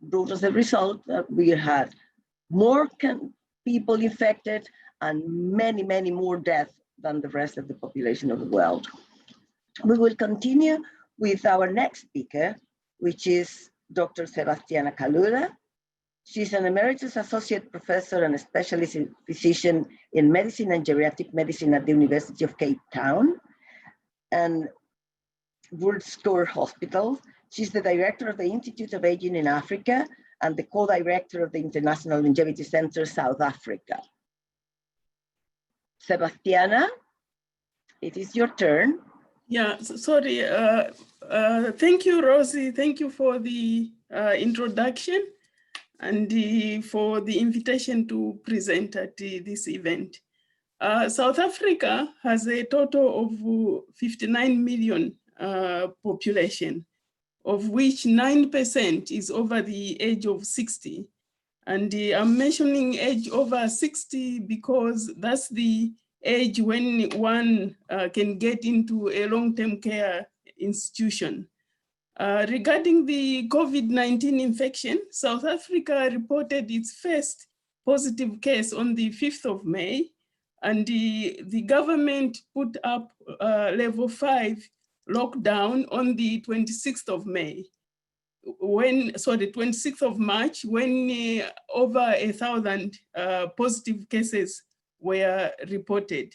brought us the result that we had more people infected and many, many more deaths than the rest of the population of the world. We will continue with our next speaker, which is Dr. Sebastiana Kalila. She's an emeritus associate professor and a specialist physician in medicine and geriatric medicine at the University of Cape Town and Woolscore Hospital. She's the director of the Institute of Aging in Africa and the co-director of the International Longevity Center, South Africa. Sebastiana, it is your turn. Yeah, sorry. Thank you, Rosie. Thank you for the introduction and for the invitation to present at this event. South Africa has a total of 59 million population, of which 9% is over the age of 60. And I'm mentioning age over 60 because that's the age when one can get into a long-term care institution. Regarding the COVID-19 infection, South Africa reported its first positive case on the 5th of May, and the government put up level 5 lockdown on the 26th of May. The 26th of March, when over 1,000 positive cases were reported.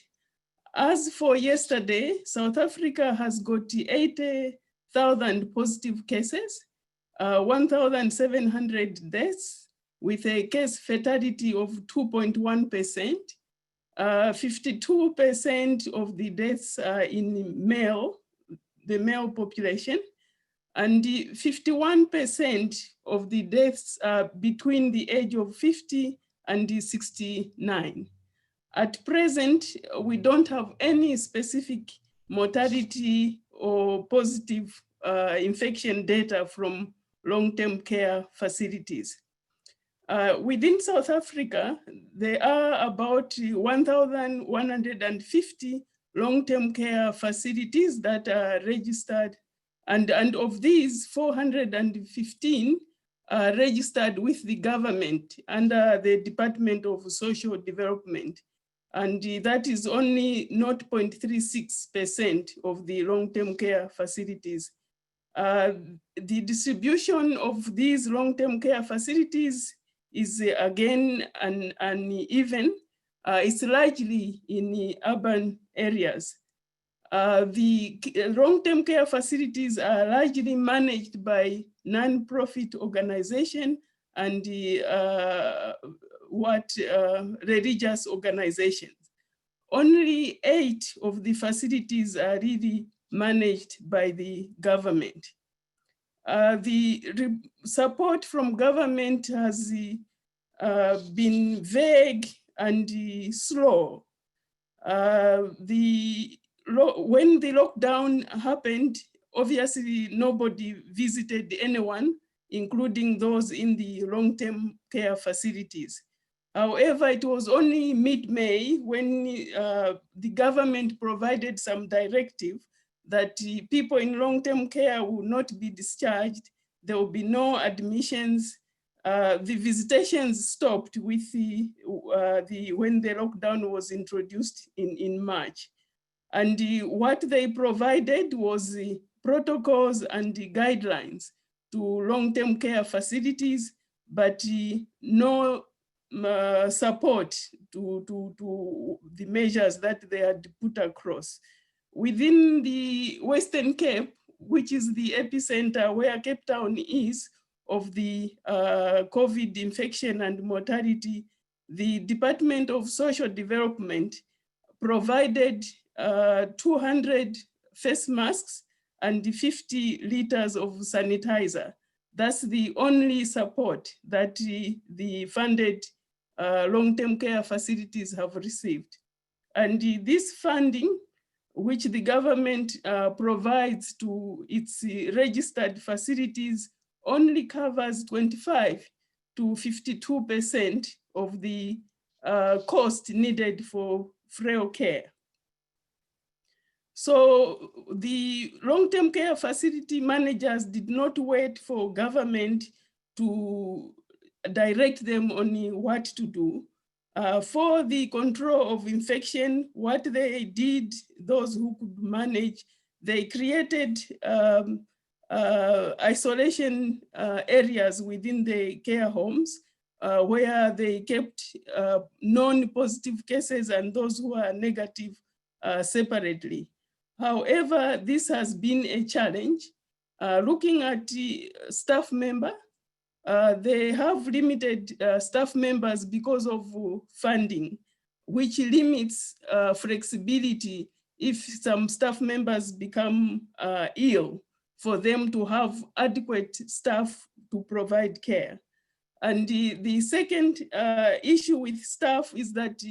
As for yesterday, South Africa has got 80,000 positive cases, 1,700 deaths, with a case fatality of 2.1%. 52% of the deaths are in the male population, and 51% of the deaths are between the age of 50 and 69. At present, we don't have any specific mortality or positive infection data from long-term care facilities. Within South Africa, there are about 1,150 long-term care facilities that are registered, and of these, 415 are registered with the government under the Department of Social Development, and that is only 0.36% of the long-term care facilities. The distribution of these long-term care facilities is again uneven. It's largely in the urban areas. The long-term care facilities are largely managed by non-profit organizations and religious organizations. Only 8 of the facilities are really managed by the government. The support from government has been vague and slow. When the lockdown happened, obviously nobody visited anyone, including those in the long-term care facilities. However, it was only mid-May when the government provided some directive that people in long-term care will not be discharged. There will be no admissions the visitations stopped with when the lockdown was introduced in March. And what they provided was the protocols and the guidelines to long-term care facilities, but no support to the measures that they had put across. Within the Western Cape, which is the epicenter where Cape Town is of the COVID infection and mortality, the Department of Social Development provided 200 face masks and 50 liters of sanitizer. That's the only support that the funded long-term care facilities have received. And this funding, which the government provides to its registered facilities, only covers 25 to 52% of the cost needed for frail care. So the long-term care facility managers did not wait for government to direct them on what to do. For the control of infection, what they did, those who could manage, they created isolation areas within the care homes where they kept non-positive cases and those who are negative separately. However, this has been a challenge. Looking at the staff member, they have limited staff members because of funding, which limits flexibility if some staff members become ill, for them to have adequate staff to provide care. And the second issue with staff is that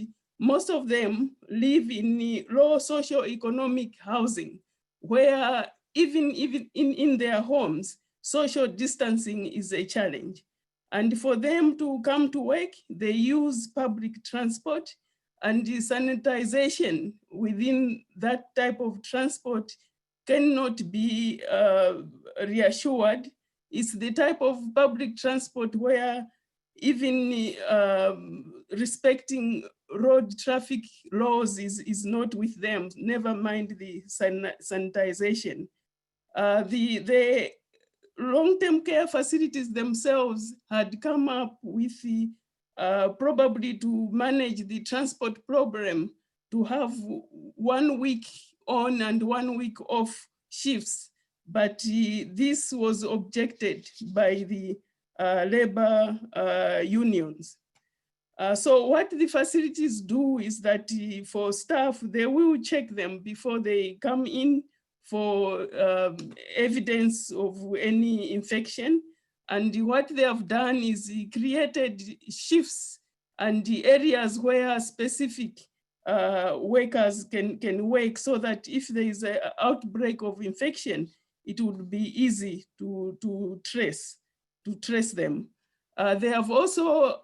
most of them live in low socioeconomic housing, where even in their homes, social distancing is a challenge. And for them to come to work, they use public transport, and the sanitization within that type of transport cannot be reassured. It's the type of public transport where even respecting road traffic laws is not with them, never mind the sanitization. The long-term care facilities themselves had come up with the, probably to manage the transport problem, to have 1 week on and 1 week off shifts. But this was objected by the labor unions. So what the facilities do is that for staff, they will check them before they come in for evidence of any infection. And what they have done is created shifts and the areas where specific workers can work, so that if there is an outbreak of infection, it would be easy to trace them. They have also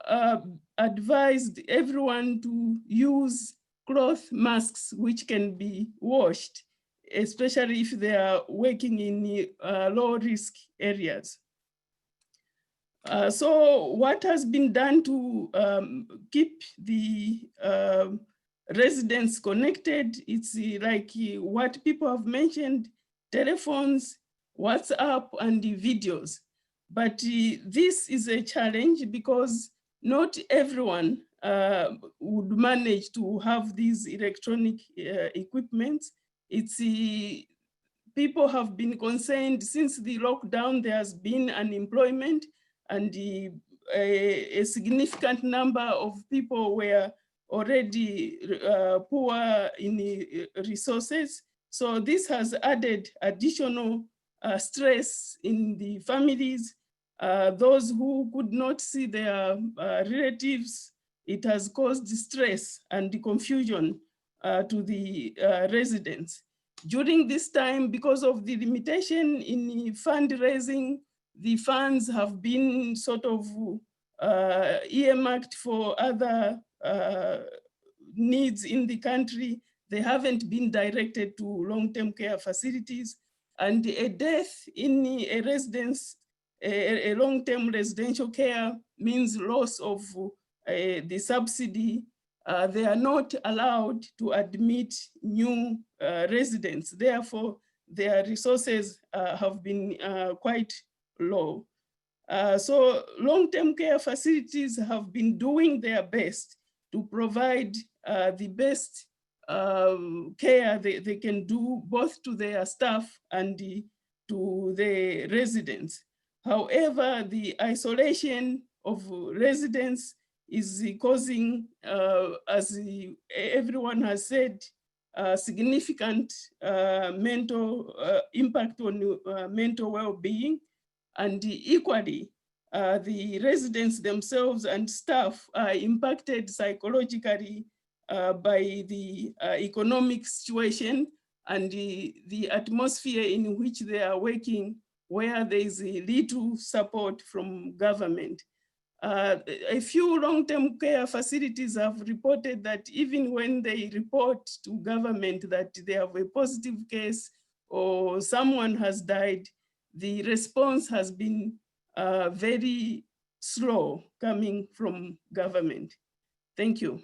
advised everyone to use cloth masks which can be washed, especially if they are working in low risk areas. So what has been done to keep the residents connected? It's like what people have mentioned: telephones, WhatsApp, and the videos. But this is a challenge because not everyone would manage to have these electronic equipment. It's people have been concerned since the lockdown. There has been unemployment, and a significant number of people were already poor in resources. So this has added additional stress in the families. Those who could not see their relatives, it has caused stress and confusion to the residents. During this time, because of the limitation in fundraising, the funds have been sort of earmarked for other needs in the country. They haven't been directed to long-term care facilities. And a death in a residence a long-term residential care means loss of the subsidy. They are not allowed to admit new residents. Therefore, their resources have been quite low. So long-term care facilities have been doing their best to provide the best care they can do both to their staff and to the residents. However, the isolation of residents is causing, as everyone has said, significant mental impact on mental well-being. And equally, the residents themselves and staff are impacted psychologically by the economic situation and the atmosphere in which they are working, where there is little support from government. A few long-term care facilities have reported that even when they report to government that they have a positive case or someone has died, the response has been very slow coming from government. Thank you.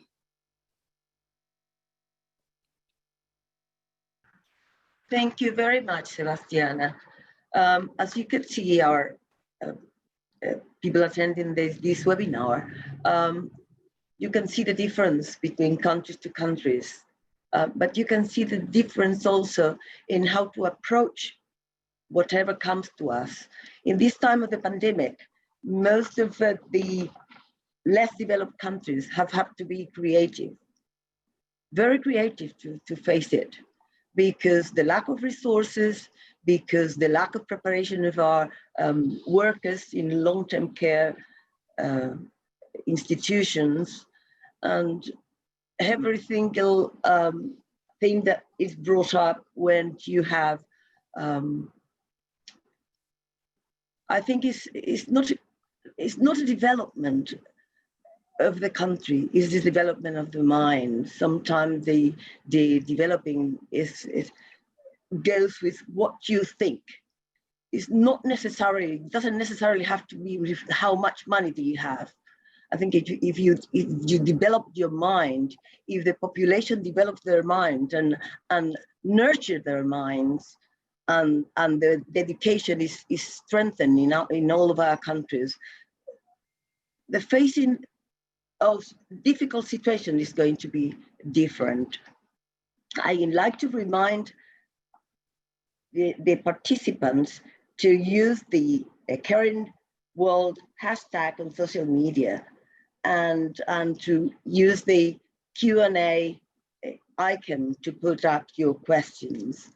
Thank you very much, Sebastiana. As you can see, our people attending this webinar, you can see the difference between countries to countries, but you can see the difference also in how to approach whatever comes to us. In this time of the pandemic, most of the less developed countries have had to be creative, very creative to face it, because the lack of resources, because the lack of preparation of our workers in long-term care institutions, and every single thing that is brought up when you have, I think it's not a development of the country, it's the development of the mind. Sometimes the developing goes with what you think. It's not necessarily, it doesn't necessarily have to be with how much money do you have. I think if you develop your mind, if the population develops their mind and nurture their minds, and the education is strengthened in all of our countries, the facing of difficult situation is going to be different. I would like to remind the participants to use the current world hashtag on social media and to use the Q&A icon to put up your questions.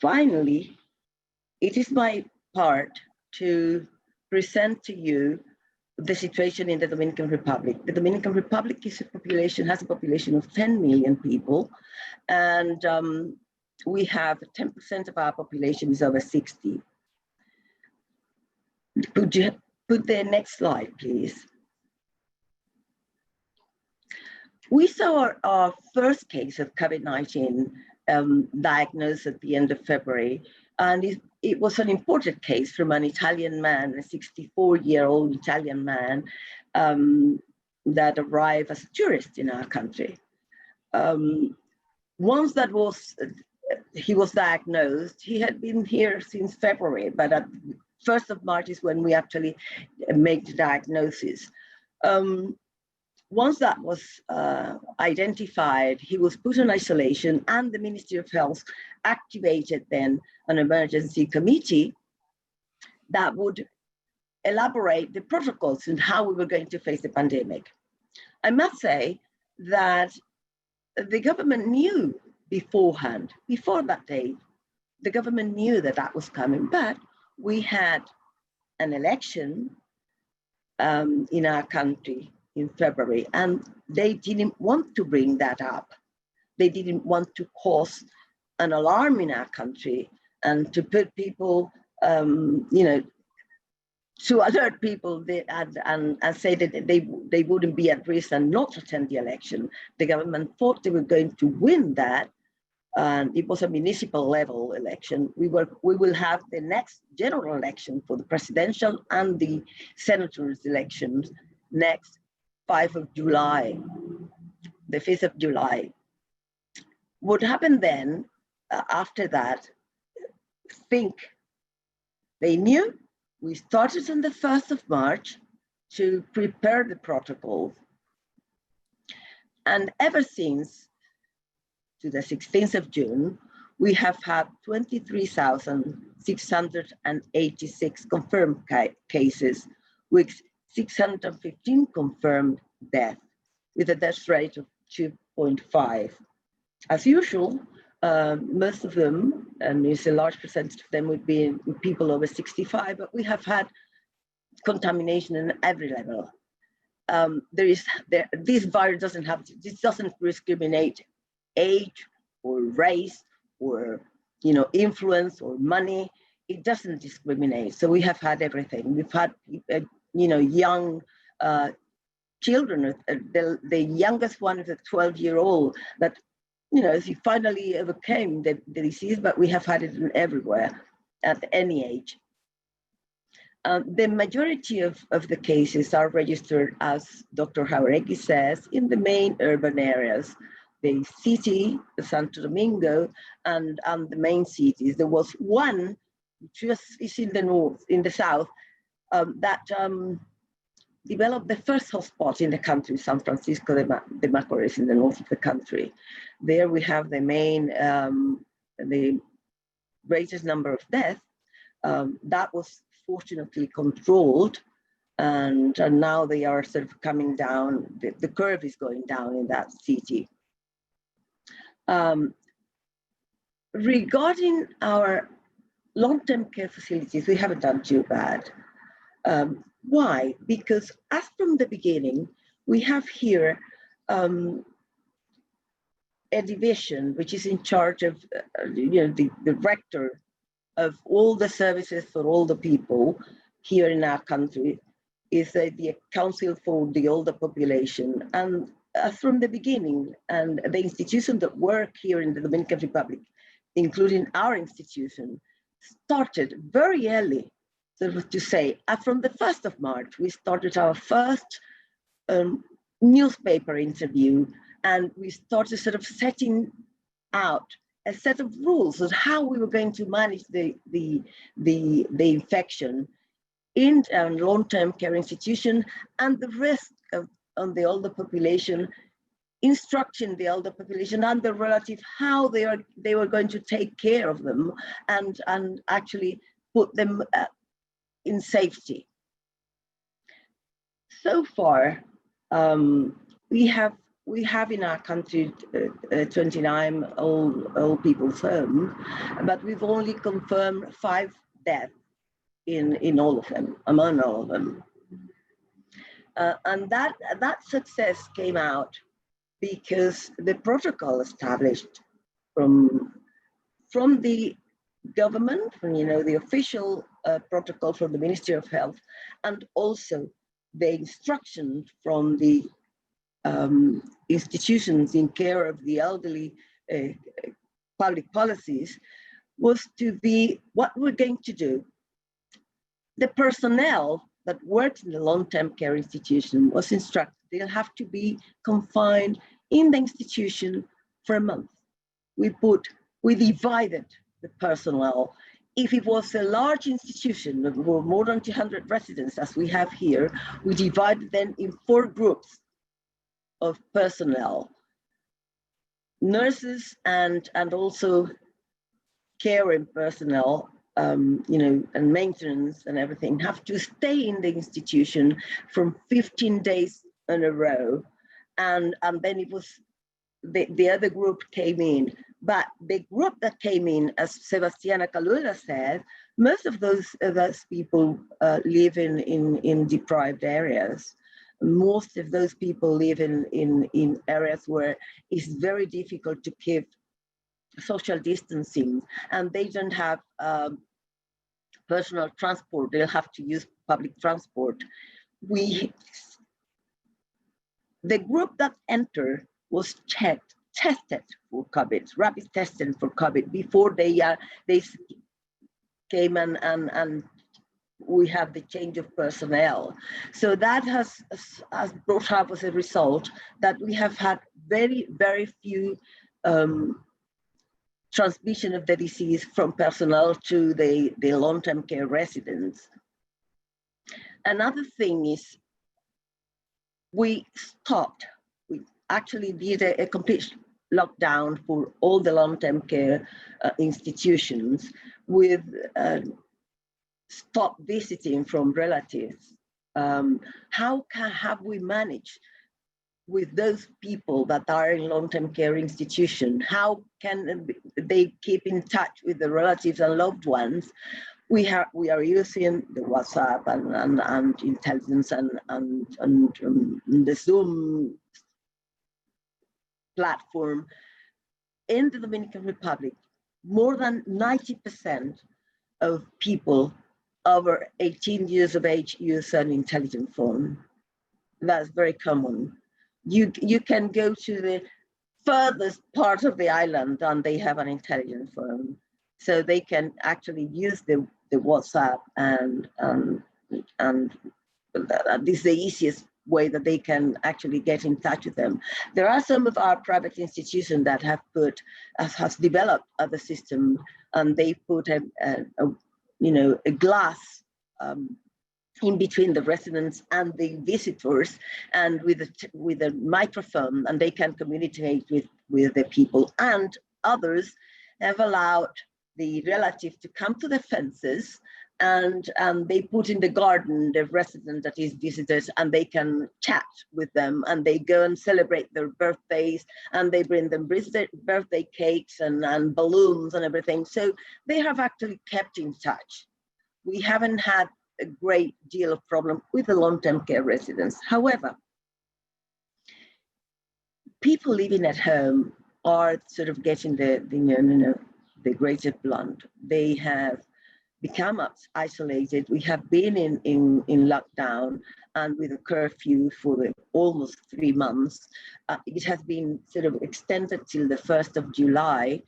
Finally, it is my part to present to you the situation in the Dominican Republic. The Dominican Republic has a population of 10 million people, and we have 10% of our population is over 60. Could you put the next slide, please? We saw our first case of COVID-19 diagnosed at the end of February, and it was an imported case from an Italian man, a 64-year-old Italian man that arrived as a tourist in our country. Once that he was diagnosed, he had been here since February, but at 1st of March is when we actually make the diagnosis. Once that was identified, he was put on isolation, and the Ministry of Health activated then an emergency committee that would elaborate the protocols and how we were going to face the pandemic. I must say that the government knew beforehand, before that day, the government knew that that was coming, but we had an election in our country in February, and they didn't want to bring that up. They didn't want to cause an alarm in our country and to put people, to alert people and say that they wouldn't be at risk and not attend the election. The government thought they were going to win that, and it was a municipal level election. We will have the next general election for the presidential and the senators elections next 5th of July, the 5th of July. What happened then, after that, think they knew we started on the 1st of March to prepare the protocols. And ever since, to the 16th of June, we have had 23,686 confirmed cases with 615 confirmed deaths, with a death rate of 2.5. As usual, most of them, and it's a large percentage of them, would be people over 65, but we have had contamination in every level. This virus doesn't discriminate age or race or influence or money. It doesn't discriminate. So we have had everything. We've had young children. The youngest one is a 12-year-old that he finally overcame the disease, but we have had it everywhere at any age. The majority of the cases are registered, as Dr. Jauregui says, in the main urban areas, the city, Santo Domingo, and the main cities. There was one, which is in the north, in the south, that developed the first hotspot in the country, San Francisco de Macorís, in the north of the country. There we have the main, the greatest number of deaths. That was fortunately controlled, and now they are sort of coming down. The curve is going down in that city. Regarding our long-term care facilities, we haven't done too bad. Why? Because as from the beginning, we have here a division which is in charge of, the director of all the services for all the people here in our country is the Council for the Older Population. And from the beginning, and the institutions that work here in the Dominican Republic, including our institution, started very early, sort of to say, from the 1st of March, we started our first newspaper interview, and we started sort of setting out a set of rules of how we were going to manage the infection in a long-term care institution and the risk on the older population, instructing the older population and the relative how they were going to take care of them and actually put them in safety. So far, we have in our country 29 old people's homes, but we've only confirmed 5 deaths in all of them, among all of them. And that success came out because the protocol established from the government, from the official protocol from the Ministry of Health, and also the instructions from the institutions in care of the elderly, public policies, was to be what we're going to do. The personnel that works in the long-term care institution was instructed they'll have to be confined in the institution for a month. We divided the personnel. If it was a large institution with more than 200 residents, as we have here, we divided them in 4 groups of personnel. Nurses and also caring personnel, and maintenance and everything have to stay in the institution from 15 days in a row. And then it was the other group came in. But the group that came in, as Sebastiana Kalila said, most of those people live in deprived areas. Most of those people live in areas where it's very difficult to keep social distancing, and they don't have personal transport. They'll have to use public transport. The group that entered was checked tested for COVID, rapid tested for COVID before they came and we have the change of personnel. So that has brought up as a result that we have had very, very few transmission of the disease from personnel to the long-term care residents. Another thing is we actually did a complete lockdown for all the long-term care institutions with stop visiting from relatives. How have we managed with those people that are in long-term care institution? How can they keep in touch with the relatives and loved ones? We are using the WhatsApp and intelligence and the Zoom platform. In the Dominican Republic, more than 90% of people over 18 years of age use an intelligent phone. That's very common. You can go to the furthest part of the island and they have an intelligent phone. So they can actually use the WhatsApp and this is the easiest way that they can actually get in touch with them. There are some of our private institutions that have developed other systems, and they put a glass in between the residents and the visitors, and with a microphone, and they can communicate with the people. And others have allowed the relative to come to the fences, and they put in the garden the resident that is visited, and they can chat with them, and they go and celebrate their birthdays, and they bring them birthday cakes and balloons and everything. So they have actually kept in touch. We haven't had a great deal of problem with the long-term care residents. However, people living at home are sort of getting the greater blunt. They have become isolated. We have been in lockdown and with a curfew for almost 3 months. It has been sort of extended till the 1st of July,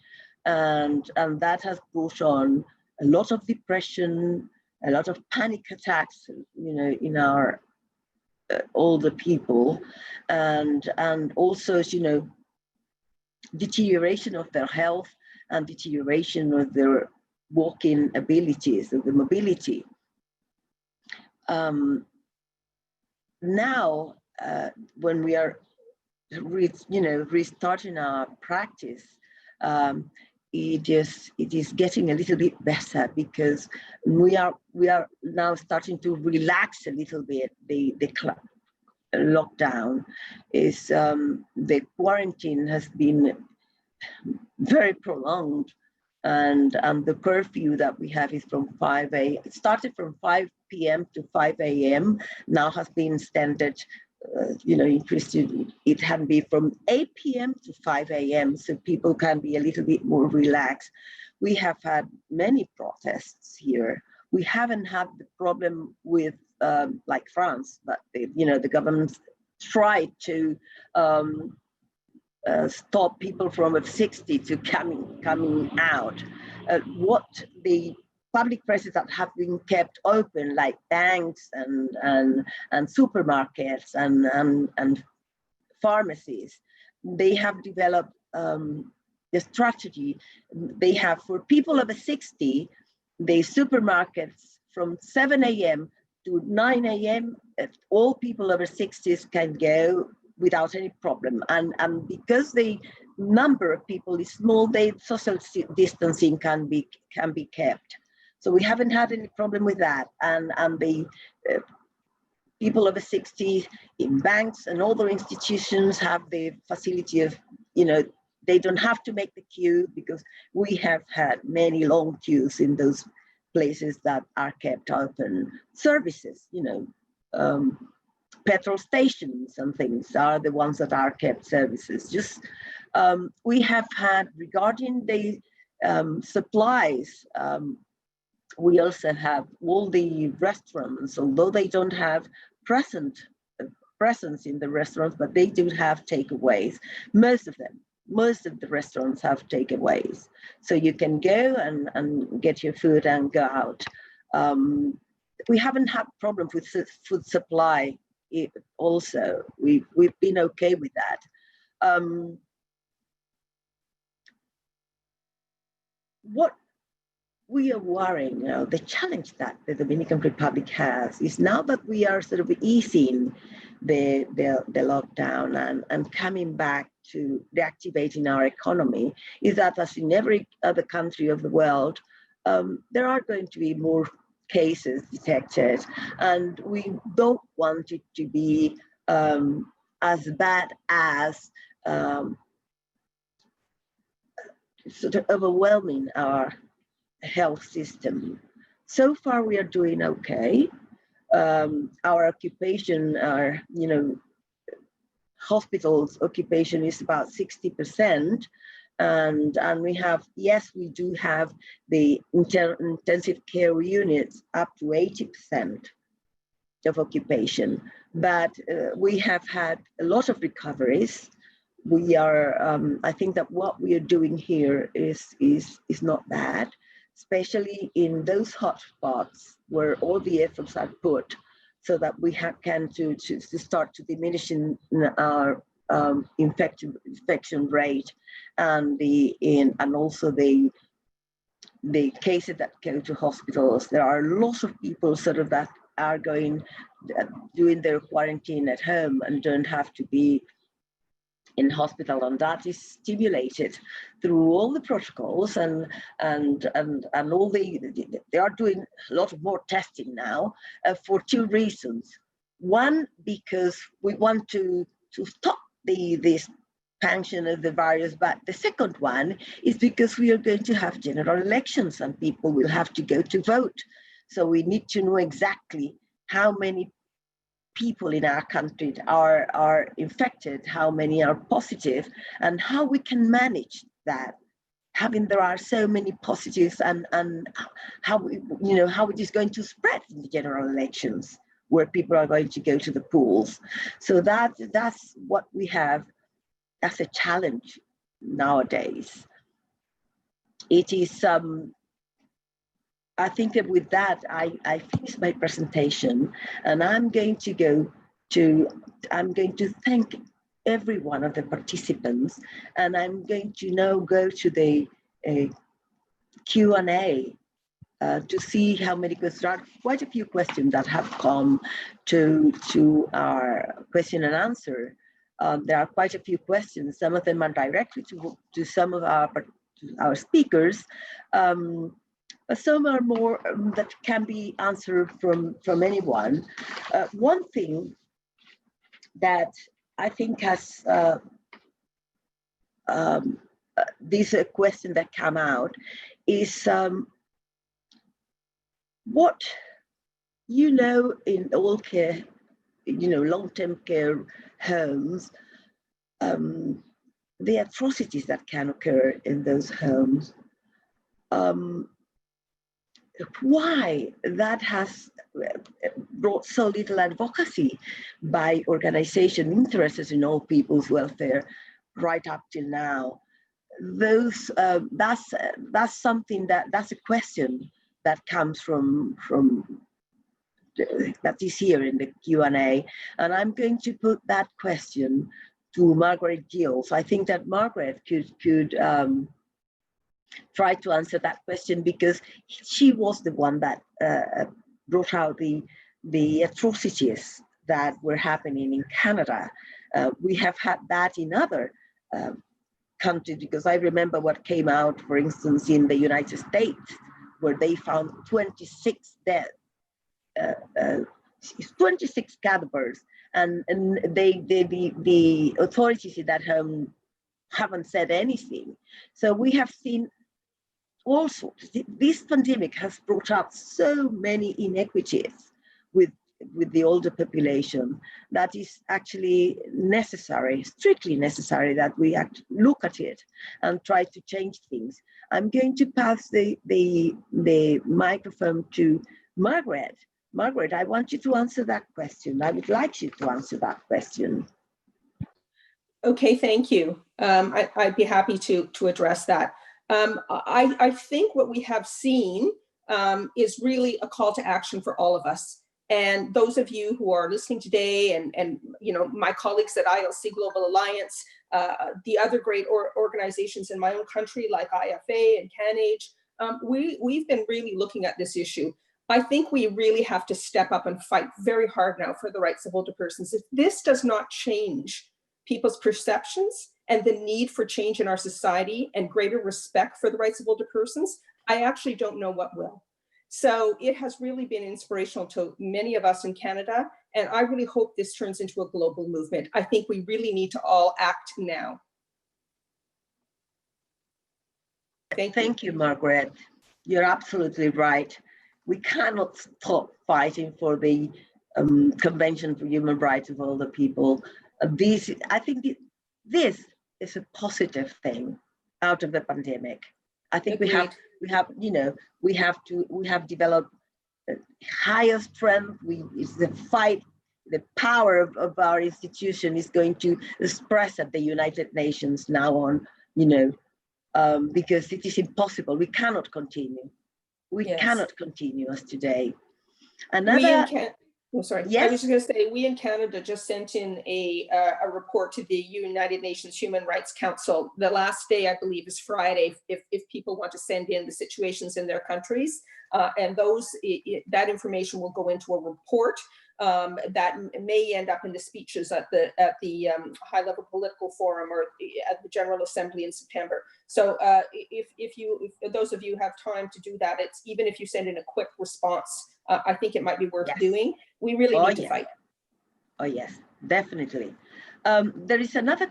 and that has brought on a lot of depression, a lot of panic attacks, in our older people, and also, deterioration of their health and deterioration of their walking abilities, of the mobility. Now, when we are, restarting our practice, it is getting a little bit better, because we are now starting to relax a little bit. The lockdown is the quarantine has been very prolonged, and the curfew that we have is from 5 a.m. It started from 5 p.m. to 5 a.m. Now has been extended, increased. It can be from 8 p.m. to 5 a.m. so people can be a little bit more relaxed. We have had many protests here. We haven't had the problem with like France, but the government tried to stop people from 60 to coming out. What the public places that have been kept open, like banks and supermarkets and pharmacies, they have developed the strategy. They have, for people over 60, the supermarkets from 7 a.m. to 9 a.m. all people over 60s can go without any problem, and because the number of people is small, the social distancing can be kept. So we haven't had any problem with that, and the people over 60 in banks and other institutions have the facility of, they don't have to make the queue, because we have had many long queues in those places that are kept open. Services, petrol stations and things are the ones that are kept services. Just we have had, regarding the supplies, we also have all the restaurants, although they don't have presence in the restaurants, but they do have takeaways. Most of them most of the restaurants have takeaways. So you can go and get your food and go out. We haven't had problems with food supply also. We've been okay with that. What we are worrying, the challenge that the Dominican Republic has is now that we are sort of easing the lockdown and coming back to reactivating our economy, is that as in every other country of the world, there are going to be more cases detected, and we don't want it to be as bad as sort of overwhelming our health system. So far, we are doing okay. Our occupation, hospitals occupation is about 60%. And we have, yes, we do have the intensive care units up to 80% of occupation, but we have had a lot of recoveries. We are, I think that what we are doing here is not bad, especially in those hotspots where all the efforts are put, so that we can to start to diminish in our infection rate, and also the cases that go to hospitals. There are lots of people sort of that are doing their quarantine at home and don't have to be in hospital, and that is stimulated through all the protocols and all they are doing a lot of more testing now for two reasons. One, because we want to stop this expansion of the virus, but the second one is because we are going to have general elections and people will have to go to vote. So we need to know exactly how many people in our country are infected, how many are positive, and how we can manage that. There are so many positives, and how it is going to spread in the general elections, where people are going to go to the polls. So that's what we have as a challenge nowadays. It is I think that with that, I finish my presentation, and I'm going to thank every one of the participants, and I'm going to now go to the Q&A to see how many questions. There are quite a few questions that have come to our question and answer. There are quite a few questions. Some of them are directly to some of our speakers. Some are more that can be answered from anyone. One thing that I think has this question that came out is what in all care, long-term care homes, the atrocities that can occur in those homes. Why that has brought so little advocacy by organizations interested in all people's welfare right up till now. That's something that's a question that comes from that is here in the Q&A, and I'm going to put that question to Margaret Gills. I think that Margaret could try to answer that question, because she was the one that brought out the atrocities that were happening in Canada. We have had that in other countries, because I remember what came out, for instance, in the United States, where they found 26 dead, 26 cadavers, and the authorities in that home haven't said anything. So we have seen all sorts. This pandemic has brought up so many inequities with the older population that is actually necessary, strictly necessary, that we look at it and try to change things. I'm going to pass the microphone to Margaret. Margaret, I want you to answer that question. I would like you to answer that question. Okay, thank you. I'd be happy to address that. I think what we have seen is really a call to action for all of us. And those of you who are listening today, and my colleagues at ILC Global Alliance, the other great organizations in my own country like IFA and CanAge, we've been really looking at this issue. I think we really have to step up and fight very hard now for the rights of older persons. If this does not change people's perceptions and the need for change in our society and greater respect for the rights of older persons, I actually don't know what will. So it has really been inspirational to many of us in Canada, and I really hope this turns into a global movement. I think we really need to all act now. Thank you, Margaret. You're absolutely right. We cannot stop fighting for the Convention for Human Rights of Older People. I think this is a positive thing out of the pandemic. I think we have developed higher strength. It's the fight, the power of our institution is going to express at the United Nations now on, because it is impossible. We cannot continue. We cannot continue as today. Yes. I was just going to say, we in Canada just sent in a report to the United Nations Human Rights Council. The last day, I believe, is Friday, if people want to send in the situations in their countries. And that information will go into a report that may end up in the speeches at the high-level political forum or at the General Assembly in September. So if those of you have time to do that, it's even if you send in a quick response, I think it might be worth doing. We really need to fight. Oh yes, definitely. There is another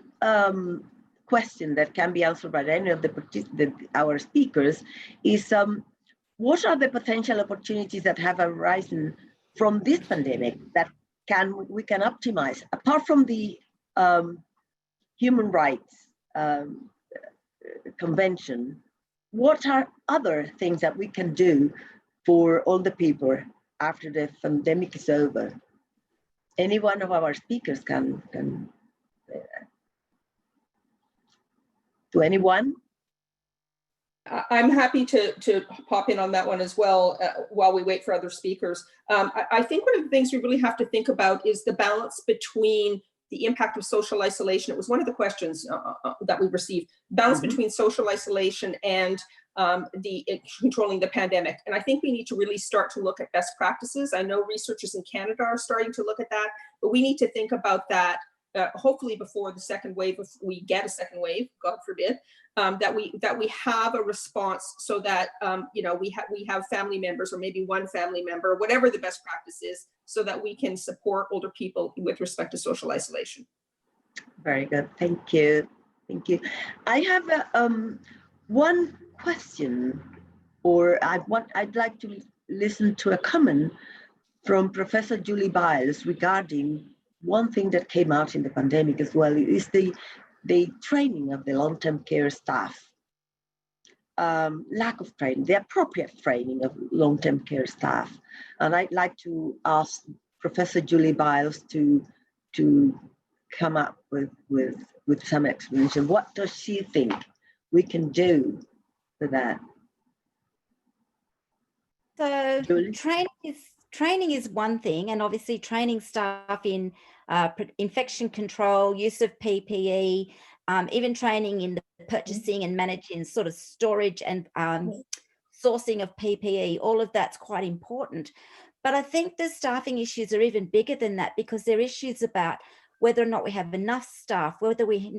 question that can be answered by any of our speakers. Is what are the potential opportunities that have arisen from this pandemic that we can optimize, apart from the human rights convention? What are other things that we can do for older people after the pandemic is over? Any one of our speakers can to anyone? I'm happy to pop in on that one as well while we wait for other speakers. I think one of the things we really have to think about is the balance between the impact of social isolation. It was one of the questions that we received, balance between social isolation and controlling the pandemic. And I think we need to really start to look at best practices. I know researchers in Canada are starting to look at that, but we need to think about that hopefully before the second wave, if we get a second wave, God forbid, that we have a response so that we have family members, or maybe one family member, whatever the best practice is, so that we can support older people with respect to social isolation. Very good, thank you, thank you. I have one question, or I'd like to listen to a comment from Professor Julie Biles regarding one thing that came out in the pandemic as well, is the training of the long-term care staff. Lack of training, the appropriate training of long-term care staff. And I'd like to ask Professor Julie Biles to come up with some explanation. What does she think we can do for that? So Julie? training is one thing, and obviously training staff in infection control, use of PPE, even training in the purchasing and managing sort of storage and sourcing of PPE, all of that's quite important. But I think the staffing issues are even bigger than that, because there are issues about whether or not we have enough staff, whether we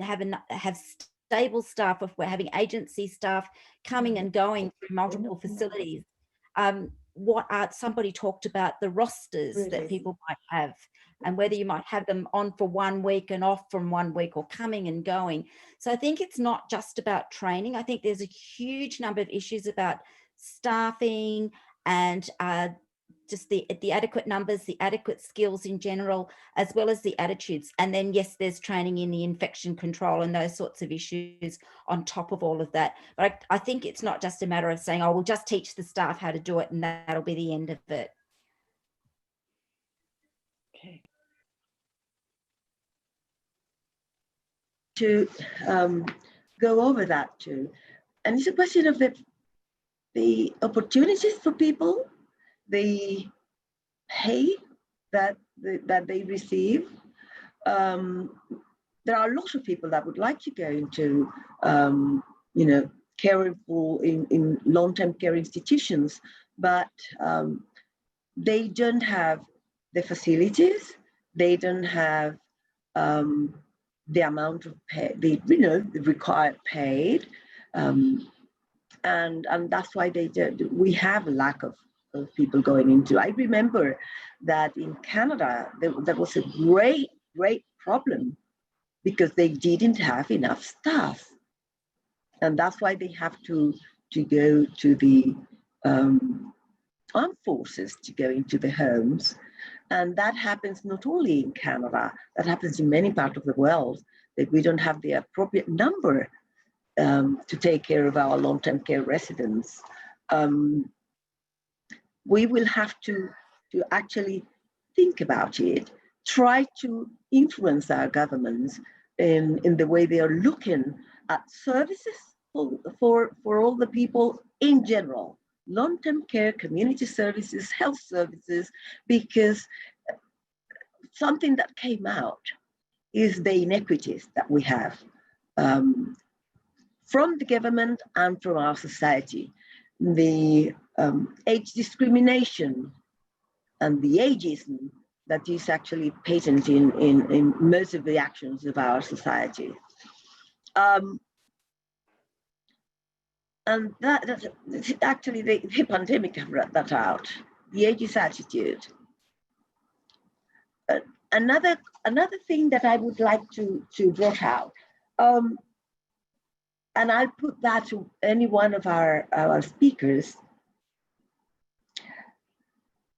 have stable staff, if we're having agency staff coming and going through multiple facilities. Somebody talked about the rosters that people might have, and whether you might have them on for 1 week and off from 1 week, or coming and going. So I think it's not just about training. I think there's a huge number of issues about staffing and just the adequate numbers, the adequate skills in general, as well as the attitudes. And then, yes, there's training in the infection control and those sorts of issues on top of all of that. But I think it's not just a matter of saying, oh, we'll just teach the staff how to do it and that'll be the end of it. Okay. to go over that too. And it's a question of the opportunities for people, the pay that they receive. There are a lot of people that would like to go into, you know, caring for in long-term care institutions, but they don't have the facilities, they don't have the amount of pay, the required paid, and that's why we have a lack of people going into. I remember that in Canada there was a great problem because they didn't have enough staff, and that's why they have to go to the armed forces, to go into the homes. And that happens not only in Canada, that happens in many parts of the world, that we don't have the appropriate number to take care of our long-term care residents. We will have to actually think about it, try to influence our governments in the way they are looking at services for all the people in general. Long-term care, community services, health services, because something that came out is the inequities that we have from the government and from our society. The age discrimination and the ageism that is actually patent in most of the actions of our society. And that actually the pandemic have brought that out, the ageist attitude. Another thing that I would like to draw out, and I'll put that to any one of our speakers,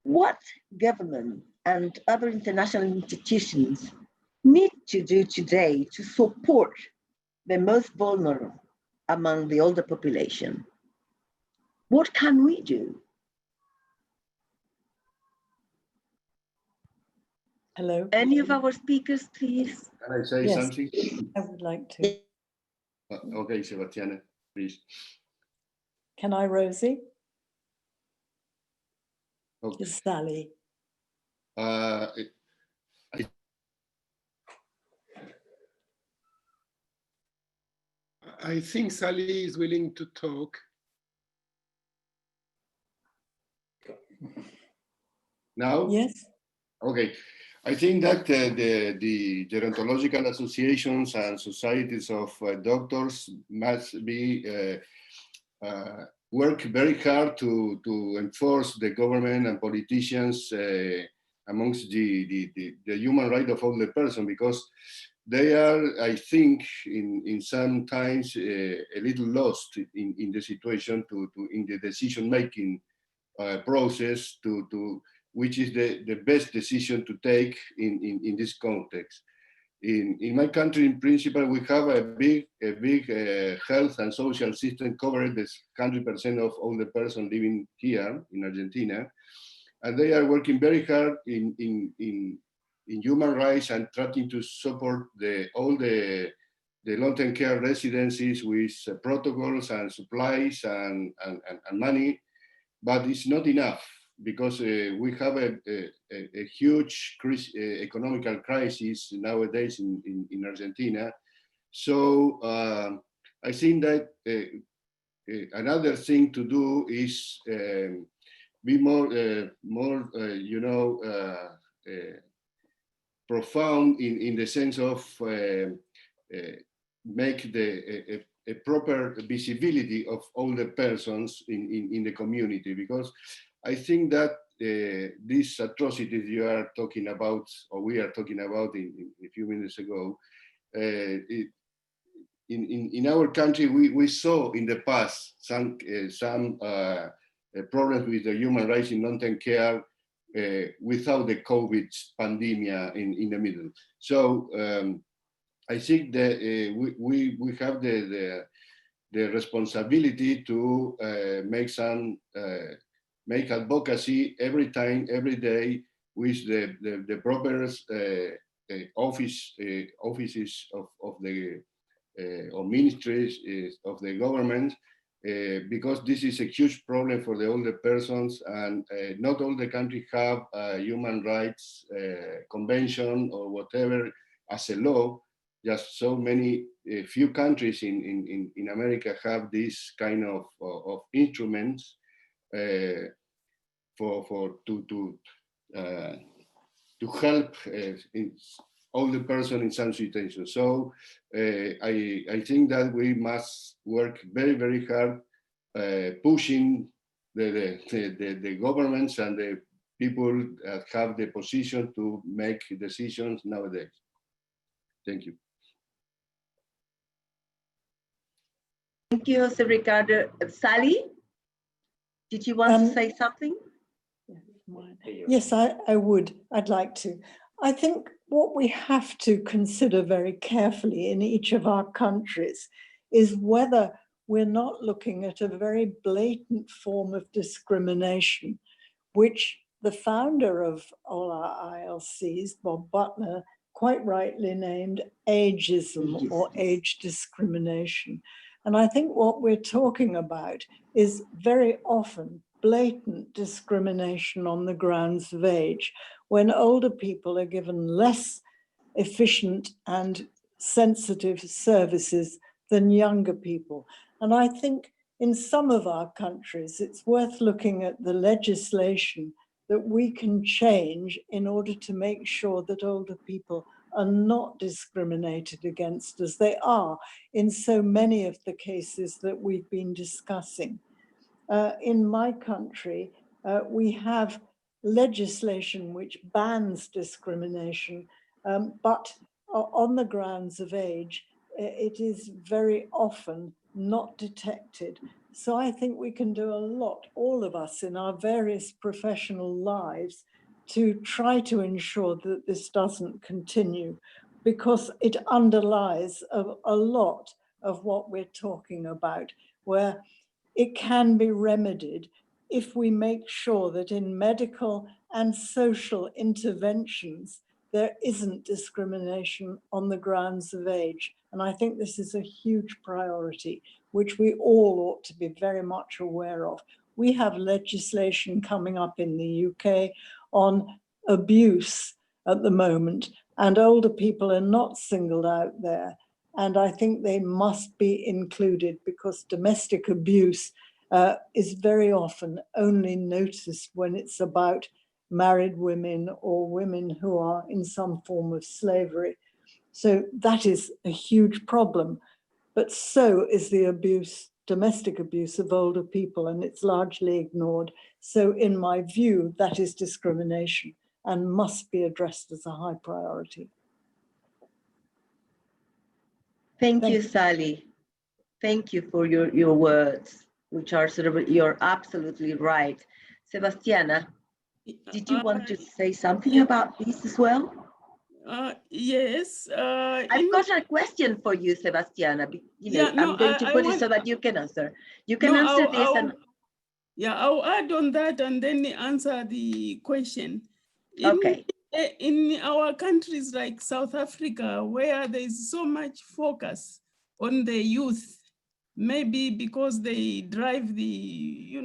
what government and other international institutions need to do today to support the most vulnerable among the older population? What can we do? Hello. Any of our speakers, please? Can I say something? I would like to. Okay, Sebastiana, please. Can I, Rosie? Okay. Is Sally? I think Sally is willing to talk. Now? Yes. Okay. I think that the gerontological associations and societies of doctors must be work very hard to enforce the government and politicians amongst the human right of all the person, because they are, I think, in sometimes a little lost in the situation in the decision-making process which is the best decision to take in this context. In my country, in principle, we have a big health and social system covered 100% of all the person living here in Argentina, and they are working very hard in human rights and trying to support all the long-term care residencies with protocols and supplies and money, but it's not enough, because we have a huge economical crisis nowadays in Argentina. So I think that another thing to do is be more profound in the sense of make a proper visibility of all the persons in the community, because I think that these atrocities you are talking about, or we are talking about in a few minutes ago, in our country, we saw in the past some problems with the human rights in long-term care without the COVID pandemic in the middle. So I think that we have the responsibility to make advocacy every time, every day, with the proper offices of the or ministries of the government, because this is a huge problem for the older persons, and not all the countries have a human rights convention or whatever as a law. Just so many few countries in America have this kind of instruments to help older person in some situations. So I think that we must work very, very hard pushing the governments and the people that have the position to make decisions nowadays. Thank you. Thank you, Jose Ricardo. Sally, did you want to say something? Yes, I would. I'd like to. I think what we have to consider very carefully in each of our countries is whether we're not looking at a very blatant form of discrimination, which the founder of all our ILCs, Bob Butler, quite rightly named ageism or age discrimination. And I think what we're talking about is very often blatant discrimination on the grounds of age, when older people are given less efficient and sensitive services than younger people. And I think in some of our countries, it's worth looking at the legislation that we can change in order to make sure that older people are not discriminated against, as they are in so many of the cases that we've been discussing. In my country, we have legislation which bans discrimination, but on the grounds of age, it is very often not detected. So I think we can do a lot, all of us in our various professional lives, to try to ensure that this doesn't continue, because it underlies a lot of what we're talking about, where it can be remedied if we make sure that in medical and social interventions, there isn't discrimination on the grounds of age. And I think this is a huge priority, which we all ought to be very much aware of. We have legislation coming up in the UK on abuse at the moment, and older people are not singled out there. And I think they must be included, because domestic abuse is very often only noticed when it's about married women or women who are in some form of slavery. So that is a huge problem. But so is the abuse, domestic abuse of older people, and it's largely ignored. So in my view, that is discrimination and must be addressed as a high priority. Thank you, Sally. Thank you for your words, which are sort of, you're absolutely right. Sebastiana, did you want to say something about this as well? Yes. I've got a question for you, Sebastiana. I'm going to put it so that you can answer. You can answer this. I'll add on that and then answer the question. Okay. In our countries like South Africa, where there is so much focus on the youth, maybe because they drive the,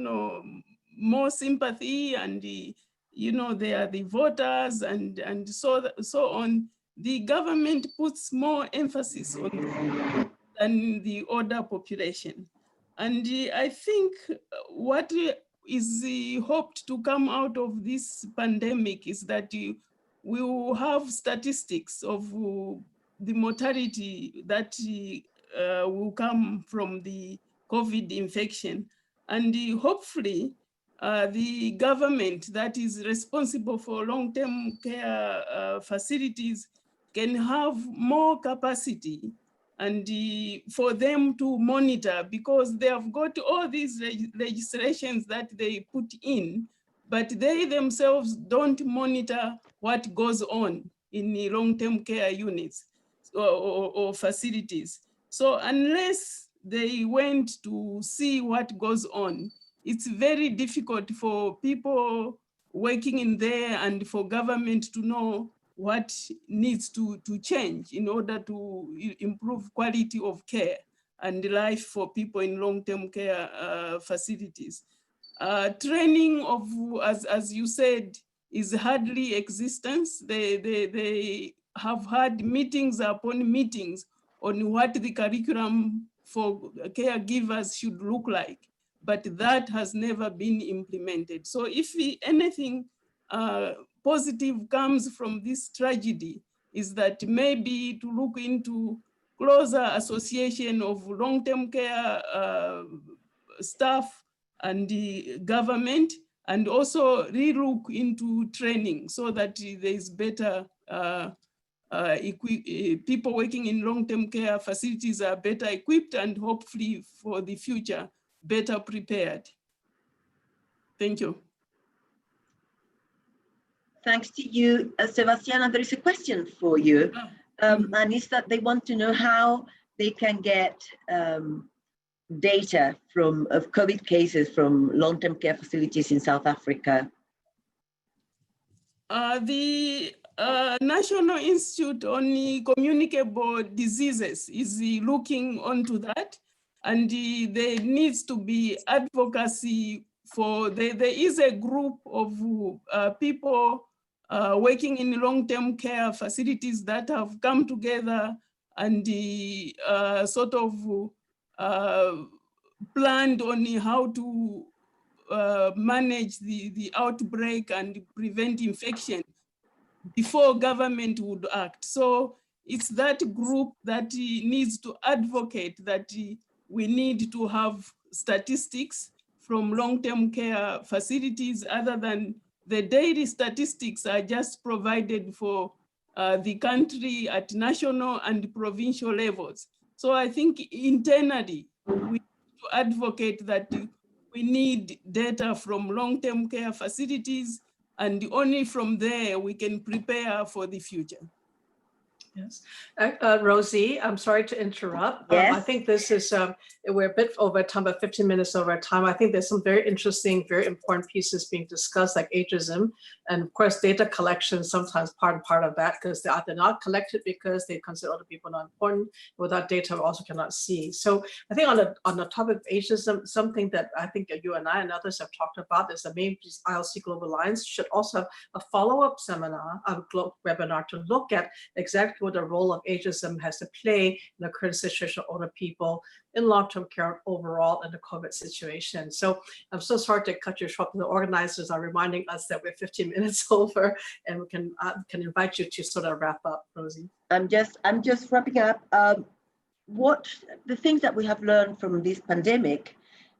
more sympathy, and they are the voters and so on, the government puts more emphasis on them than the older population. And I think what is hoped to come out of this pandemic is that we will have statistics of the mortality that will come from the COVID infection. And hopefully, the government that is responsible for long-term care facilities can have more capacity and for them to monitor, because they have got all these legislations that they put in, but they themselves don't monitor what goes on in the long-term care units or facilities. So unless they went to see what goes on, it's very difficult for people working in there and for government to know what needs to change in order to improve quality of care and life for people in long-term care facilities. Training of, as you said, is hardly existence. They have had meetings upon meetings on what the curriculum for caregivers should look like, but that has never been implemented. So if anything positive comes from this tragedy, is that maybe to look into closer association of long-term care staff and the government, and also relook into training so that there is better people working in long-term care facilities are better equipped and hopefully for the future, better prepared. Thank you. Thanks to you, Sebastiana. There is a question for you, and it's that they want to know how they can get data of COVID cases from long-term care facilities in South Africa. The National Institute on Communicable Diseases is looking onto that, and there needs to be advocacy for, there is a group of people working in long-term care facilities that have come together and sort of planned on how to manage the outbreak and prevent infection before government would act. So it's that group that needs to advocate that we need to have statistics from long-term care facilities, other than the daily statistics are just provided for the country at national and provincial levels. So I think internally, we need to advocate that we need data from long-term care facilities, and only from there we can prepare for the future. Yes. Rosie, I'm sorry to interrupt. Yes. I think this is, we're a bit over time, about 15 minutes over time. I think there's some very interesting, very important pieces being discussed, like ageism. And of course, data collection, sometimes part of that, because they're not collected because they consider other people not important. Without data, we also cannot see. So I think on the topic of ageism, something that I think you and I and others have talked about is that maybe ILC Global Alliance should also have a follow-up seminar, a webinar to look at exactly what the role of ageism has to play in the current situation of older people in long-term care overall in the COVID situation. So I'm so sorry to cut you short. The organizers are reminding us that we're 15 minutes over, and we can invite you to sort of wrap up, Rosie. I'm just wrapping up. What the things that we have learned from this pandemic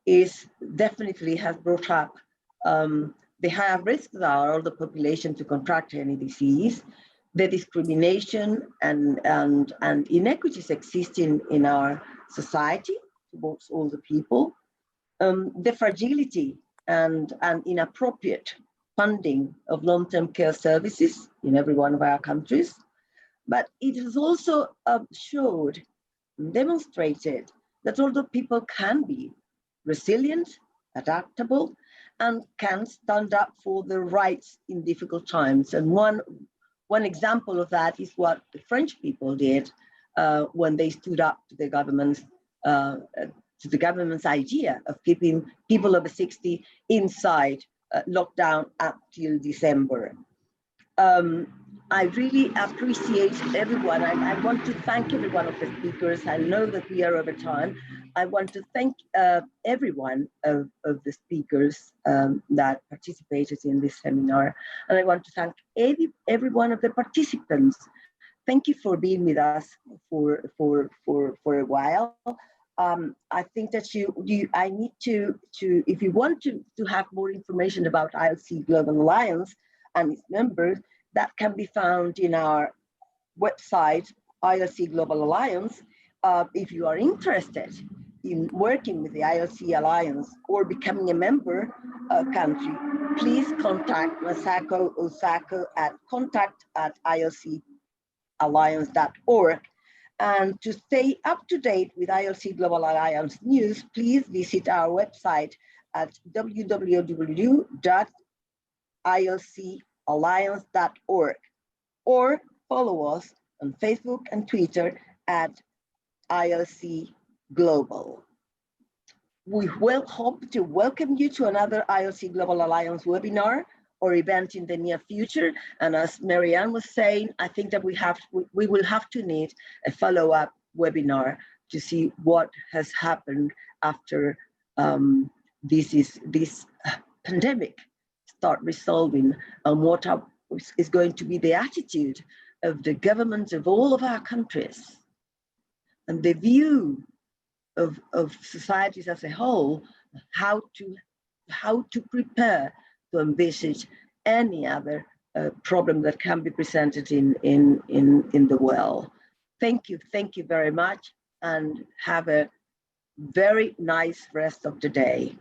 is definitely has brought up the higher risks of our older population to contract any disease, the discrimination and inequities existing in our society towards older people, the fragility and inappropriate funding of long-term care services in every one of our countries. But it has also showed and demonstrated that older people can be resilient, adaptable, and can stand up for their rights in difficult times. And one example of that is what the French people did when they stood up to the government's idea of keeping people over 60 inside lockdown up till December. I really appreciate everyone. I want to thank every one of the speakers. I know that we are over time. I want to thank every one of the speakers that participated in this seminar. And I want to thank every one of the participants. Thank you for being with us for a while. I think that I need to if you want to have more information about ILC Global Alliance and its members, that can be found in our website, ILC Global Alliance. If you are interested in working with the ILC Alliance or becoming a member country, please contact Masako Osako at contact@ilcalliance.org. And to stay up to date with ILC Global Alliance news, please visit our website at www.ilcalliance.org. or follow us on Facebook and Twitter at ILC Global. We will hope to welcome you to another ILC Global Alliance webinar or event in the near future. And as Marianne was saying, I think that we will have to need a follow-up webinar to see what has happened after this pandemic start resolving, and what is going to be the attitude of the governments of all of our countries and the view of societies as a whole, how to prepare to envisage any other problem that can be presented in the world. Thank you very much, and have a very nice rest of the day.